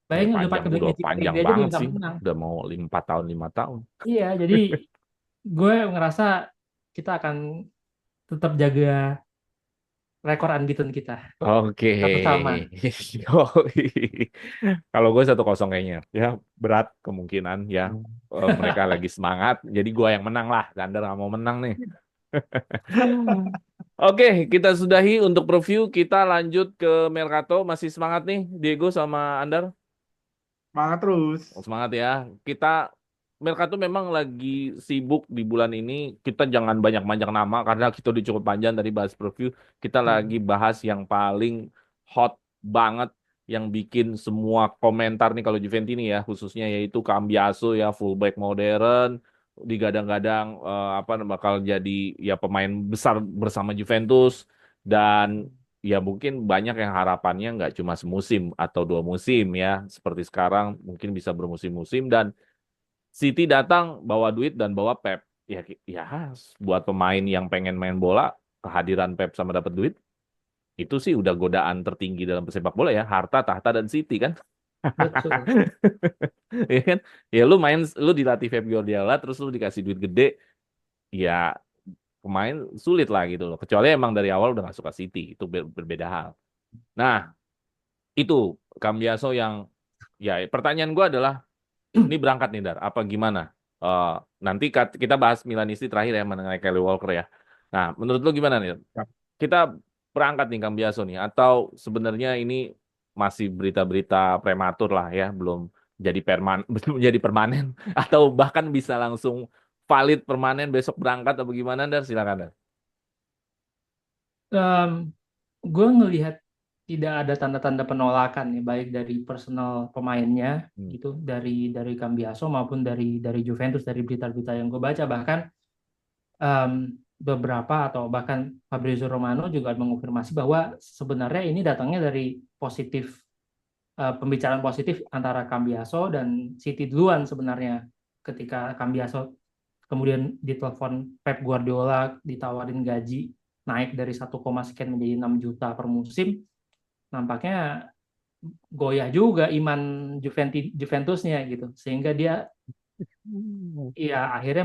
Bayangin udah panjang, pakai black udah magic panjang Allegri aja belum banget bisa sih. menang. Udah mau 4 tahun, 5 tahun. Iya, jadi gue ngerasa kita akan tetap jaga rekor unbeaten kita. Oke. Satu sama. Yoi. Kalau gue 1-0 kayaknya. Ya, berat kemungkinan ya. Mereka lagi semangat. Jadi gue yang menang lah. Zander nggak mau menang nih. Oke, kita sudahi untuk preview. Kita lanjut ke Mercato. Masih semangat nih, Diego sama Andar? semangat terus. Semangat ya. Kita Mercato memang lagi sibuk di bulan ini. Kita jangan banyak-banyak nama karena kita udah cukup panjang dari bahas preview. Kita lagi bahas yang paling hot banget yang bikin semua komentar nih kalau Juventini ya khususnya yaitu Cambiaso ya fullback modern digadang-gadang apa bakal jadi ya pemain besar bersama Juventus dan ya mungkin banyak yang harapannya nggak cuma semusim atau 2 musim ya seperti sekarang mungkin bisa bermusim-musim dan City datang bawa duit dan bawa Pep. Ya, ya buat pemain yang pengen main bola, kehadiran Pep sama dapat duit, itu sih udah godaan tertinggi dalam sepak bola ya. Harta, tahta, dan City kan. Betul. Ya kan? Ya lu dilatih Pep Guardiola, terus lu dikasih duit gede, ya pemain sulit lah gitu loh. Kecuali emang dari awal udah gak suka City, itu berbeda hal. Nah, itu Cambiaso yang, ya pertanyaan gue adalah, ini berangkat nih Dar, apa gimana? Eh, nanti kita bahas Milanisti terakhir ya mengenai Kyle Walker ya. Nah, menurut lu gimana nih? Yap. Kita berangkat nih Kang Biaso nih, atau sebenarnya ini masih berita-berita prematur lah ya, belum jadi belum jadi permanen, atau bahkan bisa langsung valid permanen besok berangkat atau gimana Dar? Silakan Dar. Em, gue ngelihat tidak ada tanda-tanda penolakan ya baik dari personal pemainnya Hmm. gitu dari Cambiaso maupun dari Juventus dari berita-berita yang gue baca bahkan em, beberapa atau bahkan Fabrizio Romano juga mengonfirmasi bahwa sebenarnya ini datangnya dari pembicaraan positif antara Cambiaso dan City duluan sebenarnya ketika Cambiaso kemudian ditelepon Pep Guardiola ditawarin gaji naik dari 1, sekian menjadi 6 juta per musim nampaknya goyah juga iman Juventusnya gitu sehingga dia ya akhirnya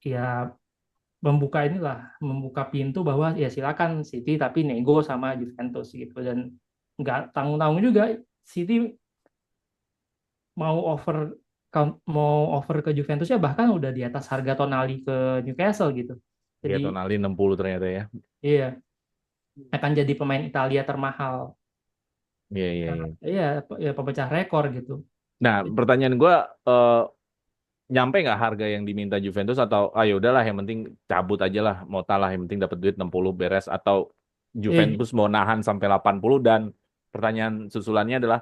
ya membuka pintu bahwa ya silakan City tapi nego sama Juventus gitu dan nggak tanggung-tanggung juga City mau offer kalau mau over ke Juventus ya bahkan udah di atas harga Tonali ke Newcastle gitu. Ya Jadi Tonali 60 ternyata ya. iya akan jadi pemain Italia termahal. Iya, iya, Nah, iya. iya ya pemecah rekor gitu. Nah, pertanyaan gue, nyampe nggak harga yang diminta Juventus atau ayo udahlah yang penting cabut aja lah, Mota lah yang penting dapat duit 60 beres, atau Eh, Juventus mau nahan sampai 80? Dan pertanyaan susulannya adalah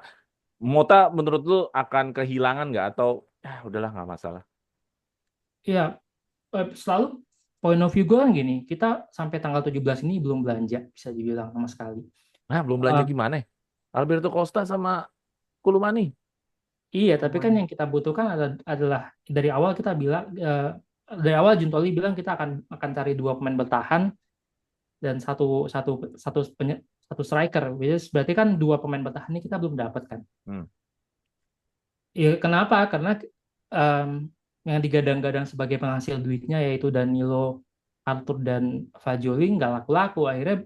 Mota menurut lu akan kehilangan nggak atau udahlah nggak masalah. iya selalu point of view gue kan gini, kita sampai tanggal 17 ini belum belanja bisa dibilang sama sekali. Nah, belum belanja Eh, gimana? Alberto Costa sama Kulumani. iya, tapi kan Cuman yang kita butuhkan adalah dari awal kita bilang dari awal Juntoli bilang kita akan cari dua pemain bertahan dan satu satu satu satu striker. Berarti kan dua pemain bertahan ini kita belum dapat kan. Hmm. Ya, kenapa? Karena em, yang digadang-gadang sebagai penghasil duitnya yaitu Danilo, Arthur dan Fajoli nggak laku-laku. Akhirnya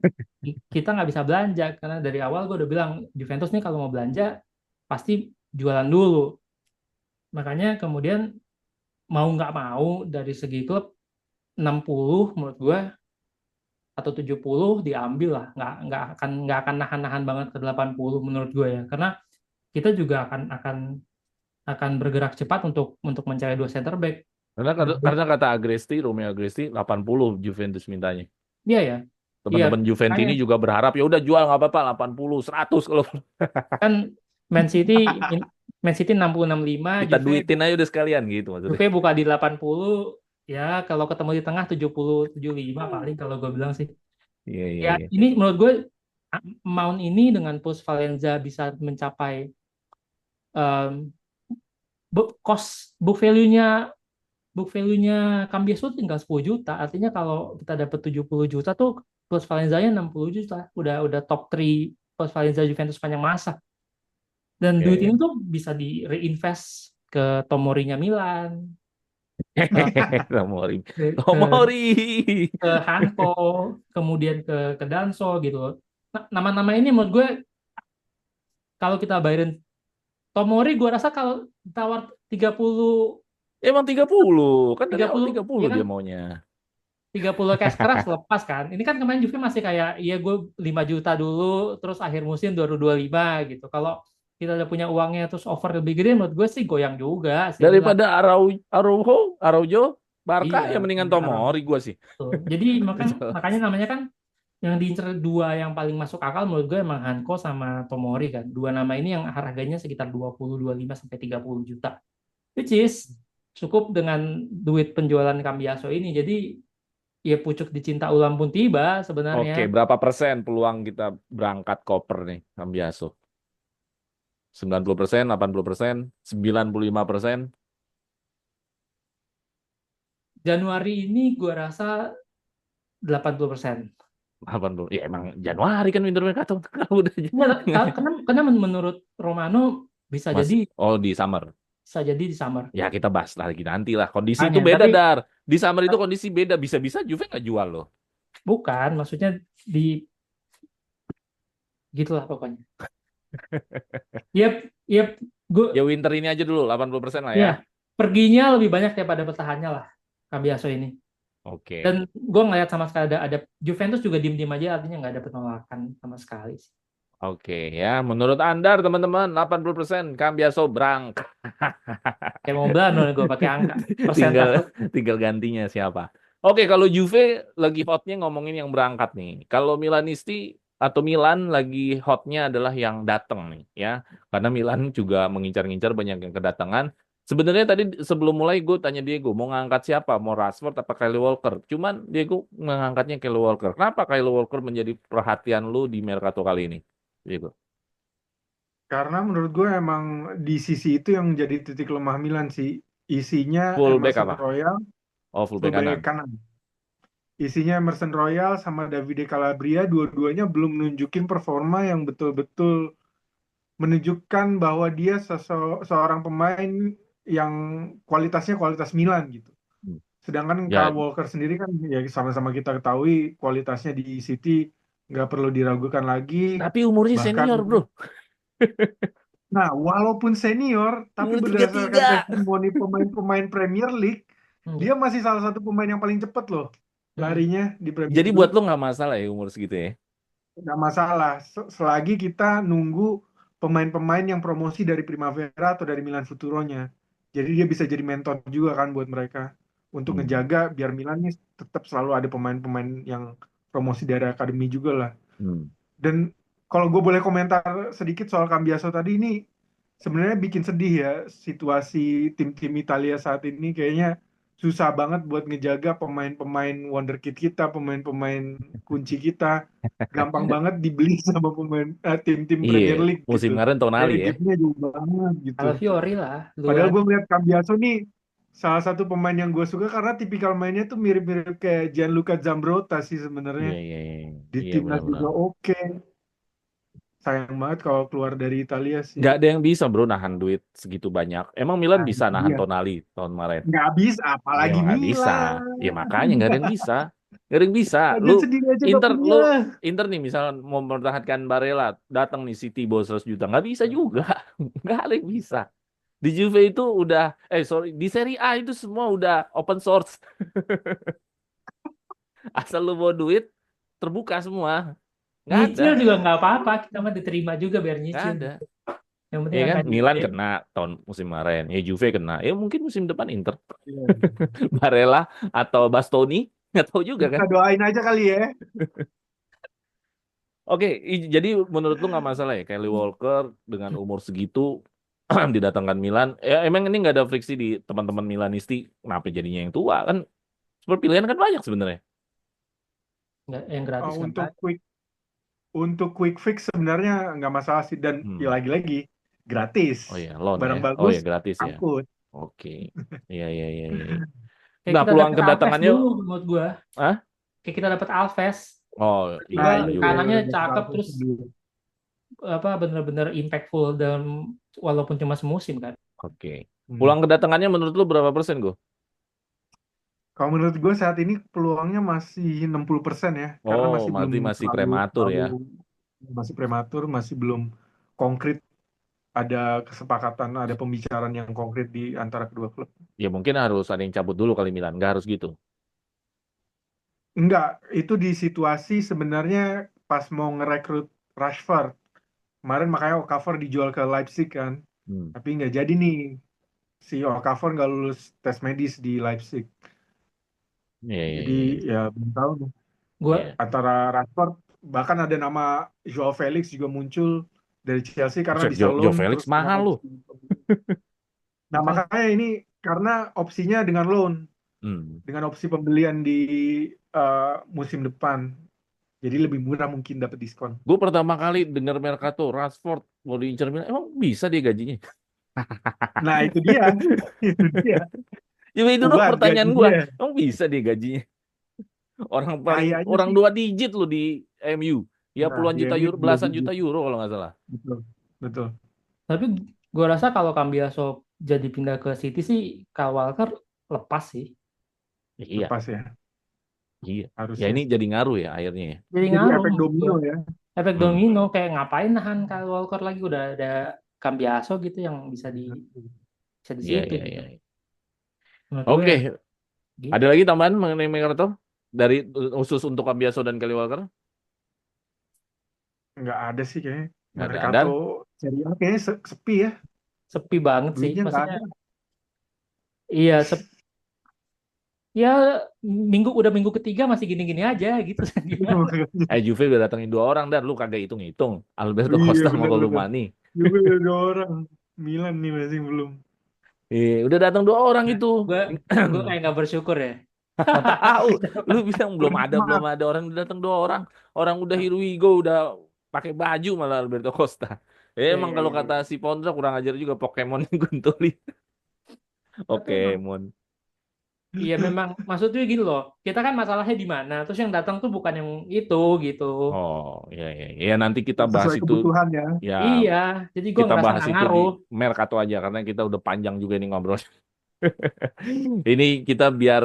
kita nggak bisa belanja karena dari awal gue udah bilang Juventus nih kalau mau belanja pasti jualan dulu. Makanya kemudian mau nggak mau dari segi klub 60 menurut gue atau 70 diambil lah. Nggak akan nahan-nahan banget ke 80 menurut gue ya. Karena kita juga akan bergerak cepat untuk mencari dua center back. Karena kata Agresti, Romeo Agresti 80 Juventus mintanya. Iya ya. Iya, Teman-teman Juventus makanya ini juga berharap ya udah jual nggak apa-apa 80, 100 kalau kan Man City Man City 60-65, kita duitin aja udah sekalian gitu maksudnya. Juve buka di 80, ya kalau ketemu di tengah 70-75 paling kalau gue bilang sih. Iya, iya, Ya, iya. ini menurut gue Mount ini dengan plus Valencia bisa mencapai um, book value-nya Cambiaso tinggal 10 juta. Artinya kalau kita dapat 70 juta tuh plus Valencia-nya 60 juta. Udah top 3 plus Valencia Juventus sepanjang masa. Dan Iya, duit iya. ini tuh bisa di reinvest ke Tomori-nya Milan, eh, Tomori. ke Tomori. Hanko, kemudian ke Danso gitu loh. Nah, nama-nama ini menurut gue kalau kita bayarin Tomori gue rasa kalau tawar 30 Emang 30. Kan dari awal 30 30 ya kan dia maunya. 30 cash keras lepas kan. Ini kan kemarin Juve masih kayak iya gue 5 juta dulu terus akhir musim 2025 gitu. Kalau kita udah punya uangnya terus over lebih gede menurut gue sih goyang juga sih Milan. Daripada Araujo, Barca Iya, ya mendingan sekarang Tomori gua sih. tuh. Jadi makanya namanya kan yang diincer dua yang paling masuk akal menurut gue emang Hanko sama Tomori kan. Dua nama ini yang harganya sekitar 25 sampai 30 juta. Which is cukup dengan duit penjualan Cambiaso ini. Jadi ya pucuk dicinta ulam pun tiba sebenarnya. Oke, berapa persen peluang kita berangkat koper nih, Cambiaso? 90%, 80%, 95%, Januari ini gue rasa 80%. 80. Ya emang Januari kan winter mercato. Kalau udah Enggak, karena menurut Romano bisa Mas, jadi oh di summer. di summer. Ya kita bahas lagi nanti lah. Kondisi itu Hanya, beda, tapi Dar. Di summer itu kondisi beda. Bisa-bisa Juve nggak jual loh. bukan, maksudnya di gitulah pokoknya. Yep, yep, gue Ya winter ini aja dulu, 80% lah ya. ya perginya lebih banyak daripada bertahannya lah Cambiaso ini. Oke. Dan gue ngeliat sama sekali ada Juventus juga diem-diem aja artinya nggak ada penolakan sama sekali sih. Oke ya. Menurut Anda teman-teman, 80% Cambiaso berangkat. Kayak mau belano gue pakai angka tinggal persentase. tinggal gantinya siapa. Oke, kalau Juve lagi hotnya ngomongin yang berangkat nih. Kalau Milanisti atau Milan lagi hotnya adalah yang datang nih ya. Karena Milan juga mengincar-ngincar banyak yang kedatangan. Sebenarnya tadi sebelum mulai gue tanya Diego mau ngangkat siapa, mau Rashford apa Kyle Walker. Cuman Diego mengangkatnya Kyle Walker. Kenapa Kyle Walker menjadi perhatian lu di Mercato kali ini, Diego? karena menurut gue emang di sisi itu yang jadi titik lemah Milan sih. Isinya Fullback Emerson apa? Royal, Oh, fullback fullback kanan. kanan. Isinya Emerson Royal sama Davide Calabria, dua-duanya belum nunjukin performa yang betul-betul menunjukkan bahwa dia seorang pemain yang kualitasnya kualitas Milan gitu. Hmm. Sedangkan Ya, Kyle Walker sendiri kan ya sama-sama kita ketahui kualitasnya di City nggak perlu diragukan lagi. tapi umurnya Bahkan senior, bro. Nah, walaupun senior, tapi Tiga berdasarkan tiga. testimoni pemain-pemain Premier League, Hmm. dia masih salah satu pemain yang paling cepat loh Hmm. larinya di Premier Jadi buat League. lo nggak masalah ya umur segitu ya? Nggak masalah, selagi kita nunggu pemain-pemain yang promosi dari Primavera atau dari Milan Futuronya. Jadi dia bisa jadi mentor juga kan buat mereka. Untuk Hmm. ngejaga biar Milan nih tetap selalu ada pemain-pemain yang promosi dari akademi juga lah. Hmm. Dan kalau gue boleh komentar sedikit soal Cambiaso tadi, ini sebenarnya bikin sedih ya situasi tim-tim Italia saat ini. Kayaknya susah banget buat ngejaga pemain-pemain wonderkid kita, pemain-pemain kunci kita. Gampang banget dibeli sama tim-tim Iya, Premier League musim gitu. kemarin Tonali Kayak ya. gapnya jauh banget gitu. Alfiori lah, Padahal luar. gue ngeliat Cambiaso nih salah satu pemain yang gue suka karena tipikal mainnya tuh mirip-mirip kayak Gianluca Zambrotta sih Iya, sebenarnya. iya, iya. Di Iya, timnas benar-benar. juga oke. Sayang banget kalau keluar dari Italia sih. Nggak ada yang bisa bro nahan duit segitu banyak. Emang Milan Nah, bisa itu nahan dia. Tonali tahun kemarin? Nggak bisa, Ya apalagi emang nggak bisa. Ya Milan. makanya nggak ada yang bisa. Nggak ada yang bisa. Lu Budget sendiri aja nggak Inter, punya. lu Inter nih misalnya mau mempertahankan Barella, datang nih City bawa 100 juta, nggak bisa juga. Nggak ada yang bisa. Di Juve itu udah, sorry, di Serie A itu semua udah open source. Asal lu bawa duit, terbuka semua. Nggak ada, Nyicil juga nggak apa-apa, kita mah diterima juga biar nggak nyicil ada. gitu. Yang penting Ya kan, angka Milan duit. kena tahun musim kemarin, ya Juve kena, ya mungkin musim depan Inter, Iya. Barella atau Bastoni, nggak tahu juga kan. Kita doain aja kali ya. Oke, jadi menurut lu nggak masalah ya, Kyle Walker dengan umur segitu didatangkan Milan, ya emang ini nggak ada friksi di teman-teman Milanisti, kenapa jadinya yang tua kan? Pilihan kan banyak sebenarnya. Nggak, yang gratis nggak Untuk banyak. quick fix sebenarnya nggak masalah sih, dan ya Hmm. lagi-lagi gratis. Oh ya, loan ya. Barang Oh bagus ya, gratis ya. angkut. Oke. Iya, iya, iya, iya. Iya. Kayak Nah, kita peluang dapet Alves kedatangannya, dulu menurut gua. ah? Kayak kita dapet Alves. Oh iya, Nah, Gua iya juga. kanannya benar-benar cakep bagus terus dulu. apa bener-bener impactful dalam walaupun cuma semusim kan. Oke. Hmm. Peluang kedatangannya menurut lu berapa persen, Go? Kalau menurut gue saat ini peluangnya masih 60% ya, karena Oh, masih belum berarti masih terlalu, prematur terlalu ya. masih prematur, masih belum konkret, ada kesepakatan, ada pembicaraan yang konkret di antara kedua klub. Ya mungkin harus ada yang cabut dulu kali Milan. Nggak harus gitu. Enggak, itu di situasi sebenarnya pas mau ngerekrut Rashford. Kemarin makanya Okafor dijual ke Leipzig kan, Hmm. tapi nggak jadi nih. Si Okafor nggak lulus tes medis di Leipzig. Iya, iya, Jadi iya, iya. ya belum tahu nih. Gua Iya. Antara Rashford, bahkan ada nama Joao Felix juga muncul dari Chelsea karena Buset, bisa Joe loan Felix terus dengan mahal loh. opsi. Nah, makanya makanya ini karena opsinya dengan loan, Hmm. dengan opsi pembelian di musim depan. Jadi lebih murah mungkin dapat diskon. Gue pertama kali dengar Mercato, Rashford mau diincar Milan. Emang bisa dia gajinya? Nah, itu dia. Itu dia. Ya itu dong Buat gaji pertanyaan gue. dia. Emang bisa dia gajinya? Kayaknya Orang sih. 2 digit loh di MU. Ya Nah, puluhan di juta MU euro, dua belasan juta digit. euro kalau nggak salah. Betul. Betul. tapi gua rasa kalau Cambiaso jadi pindah ke City sih Kyle Walker lepas sih. Iya, Lepas ya. iya. Ya Harusnya ini sih. jadi ngaruh ya akhirnya ya. Jadi Jadi ngaruh efek menurut domino gua. ya. Efek Hmm. domino kayak ngapain nahan Kyle Walker lagi udah ada Cambiaso gitu yang bisa di Iya, situ iya, gitu. iya. Menurut gue Oke, ya gitu. ada lagi tambahan mengenai Mercato dari khusus untuk Cambiaso dan Kyle Walker? Nggak ada sih kayaknya. Nggak ada. Mercato Dan Serie A kayaknya sepi ya. Sepi banget sih. Duitnya nggak Maksudnya ada. iya ya udah minggu ketiga masih gini-gini aja gitu. Gimana? Juve udah datengin 2 orang dan lu kagak hitung-hitung. Alberto Iya Costa mau benar-benar. Colomani. Juga ada 2 orang. Milan nih masih belum. Udah datang 2 orang itu. Gue gue kayak nggak bersyukur ya. Tahu, lu bilang belum Penikmat. ada orang udah datang 2 orang. Orang udah here we go, udah pakai baju malah Alberto Costa. Iya Emang iya kalau iya. kata si Pondra kurang ajar juga Pokemon yang guntuli. Tapi emang Pokemon. iya memang maksudnya gini loh. Kita kan masalahnya di mana. Terus yang datang tuh bukan yang itu gitu. Oh, iya, iya. Ya nanti kita bahas Sesuai itu. kebutuhan ya. Ya, Iya. Jadi gue kita ngerasa bahas nggak itu di ngaruh. Mercato aja karena kita udah panjang juga nih ngobrol. Ini kita biar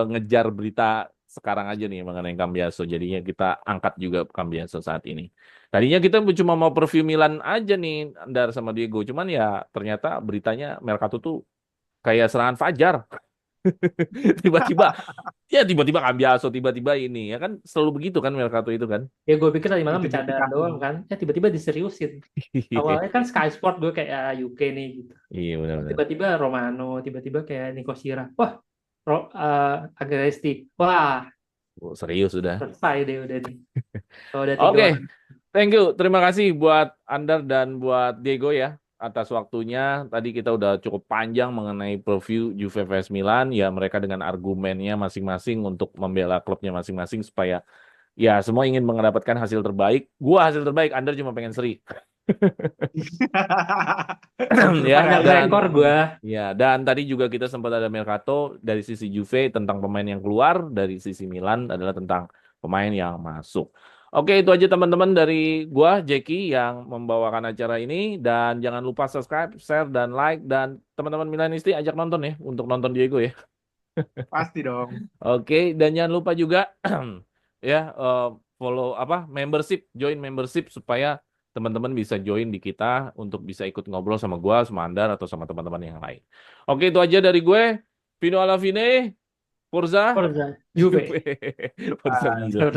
ngejar berita sekarang aja nih mengenai Cambiaso. Jadinya kita angkat juga Cambiaso saat ini. Tadinya kita cuma mau preview Milan aja nih, Andar sama Diego. Cuman ya ternyata beritanya Mercato tuh kayak serangan fajar. Tiba-tiba, ya tiba-tiba Cambiaso, tiba-tiba ini. Ya kan selalu begitu kan Mercato itu kan. Ya gue pikir tadi malam Itu bercandaan doang kan. Ya tiba-tiba diseriusin. Awalnya kan Sky Sport gue kayak UK nih gitu. Iya benar-benar. Tiba-tiba Romano, tiba-tiba kayak Nico Sierra. Wah, Agresti. Wah, Oh, serius sudah. selesai deh udah nih. Kalau udah 3 Oke, orang. thank you. Terima kasih buat Andar dan buat Diego ya atas waktunya. Tadi kita udah cukup panjang mengenai preview Juve vs Milan. Ya mereka dengan argumennya masing-masing untuk membela klubnya masing-masing supaya ya semua ingin mendapatkan hasil terbaik. Gua hasil terbaik, Andar cuma pengen seri. Ya, Panjang dan rekor gue. ya, dan tadi juga kita sempat ada Mercato dari sisi Juve tentang pemain yang keluar, dari sisi Milan adalah tentang pemain yang masuk. Oke, itu aja teman-teman dari gua, Jackie, yang membawakan acara ini. Dan jangan lupa subscribe, share, dan like. Dan teman-teman Milanisti ajak nonton ya, untuk nonton Diego ya. Pasti dong. Oke, dan jangan lupa juga ya follow membership, join membership supaya teman-teman bisa join di kita untuk bisa ikut ngobrol sama gua, sama Andar atau sama teman-teman yang lain. Oke, itu aja dari gue. Vino alla fine, Forza Forza, Juve. Forza Milan.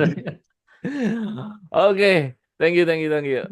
Oke, thank you, thank you, thank you.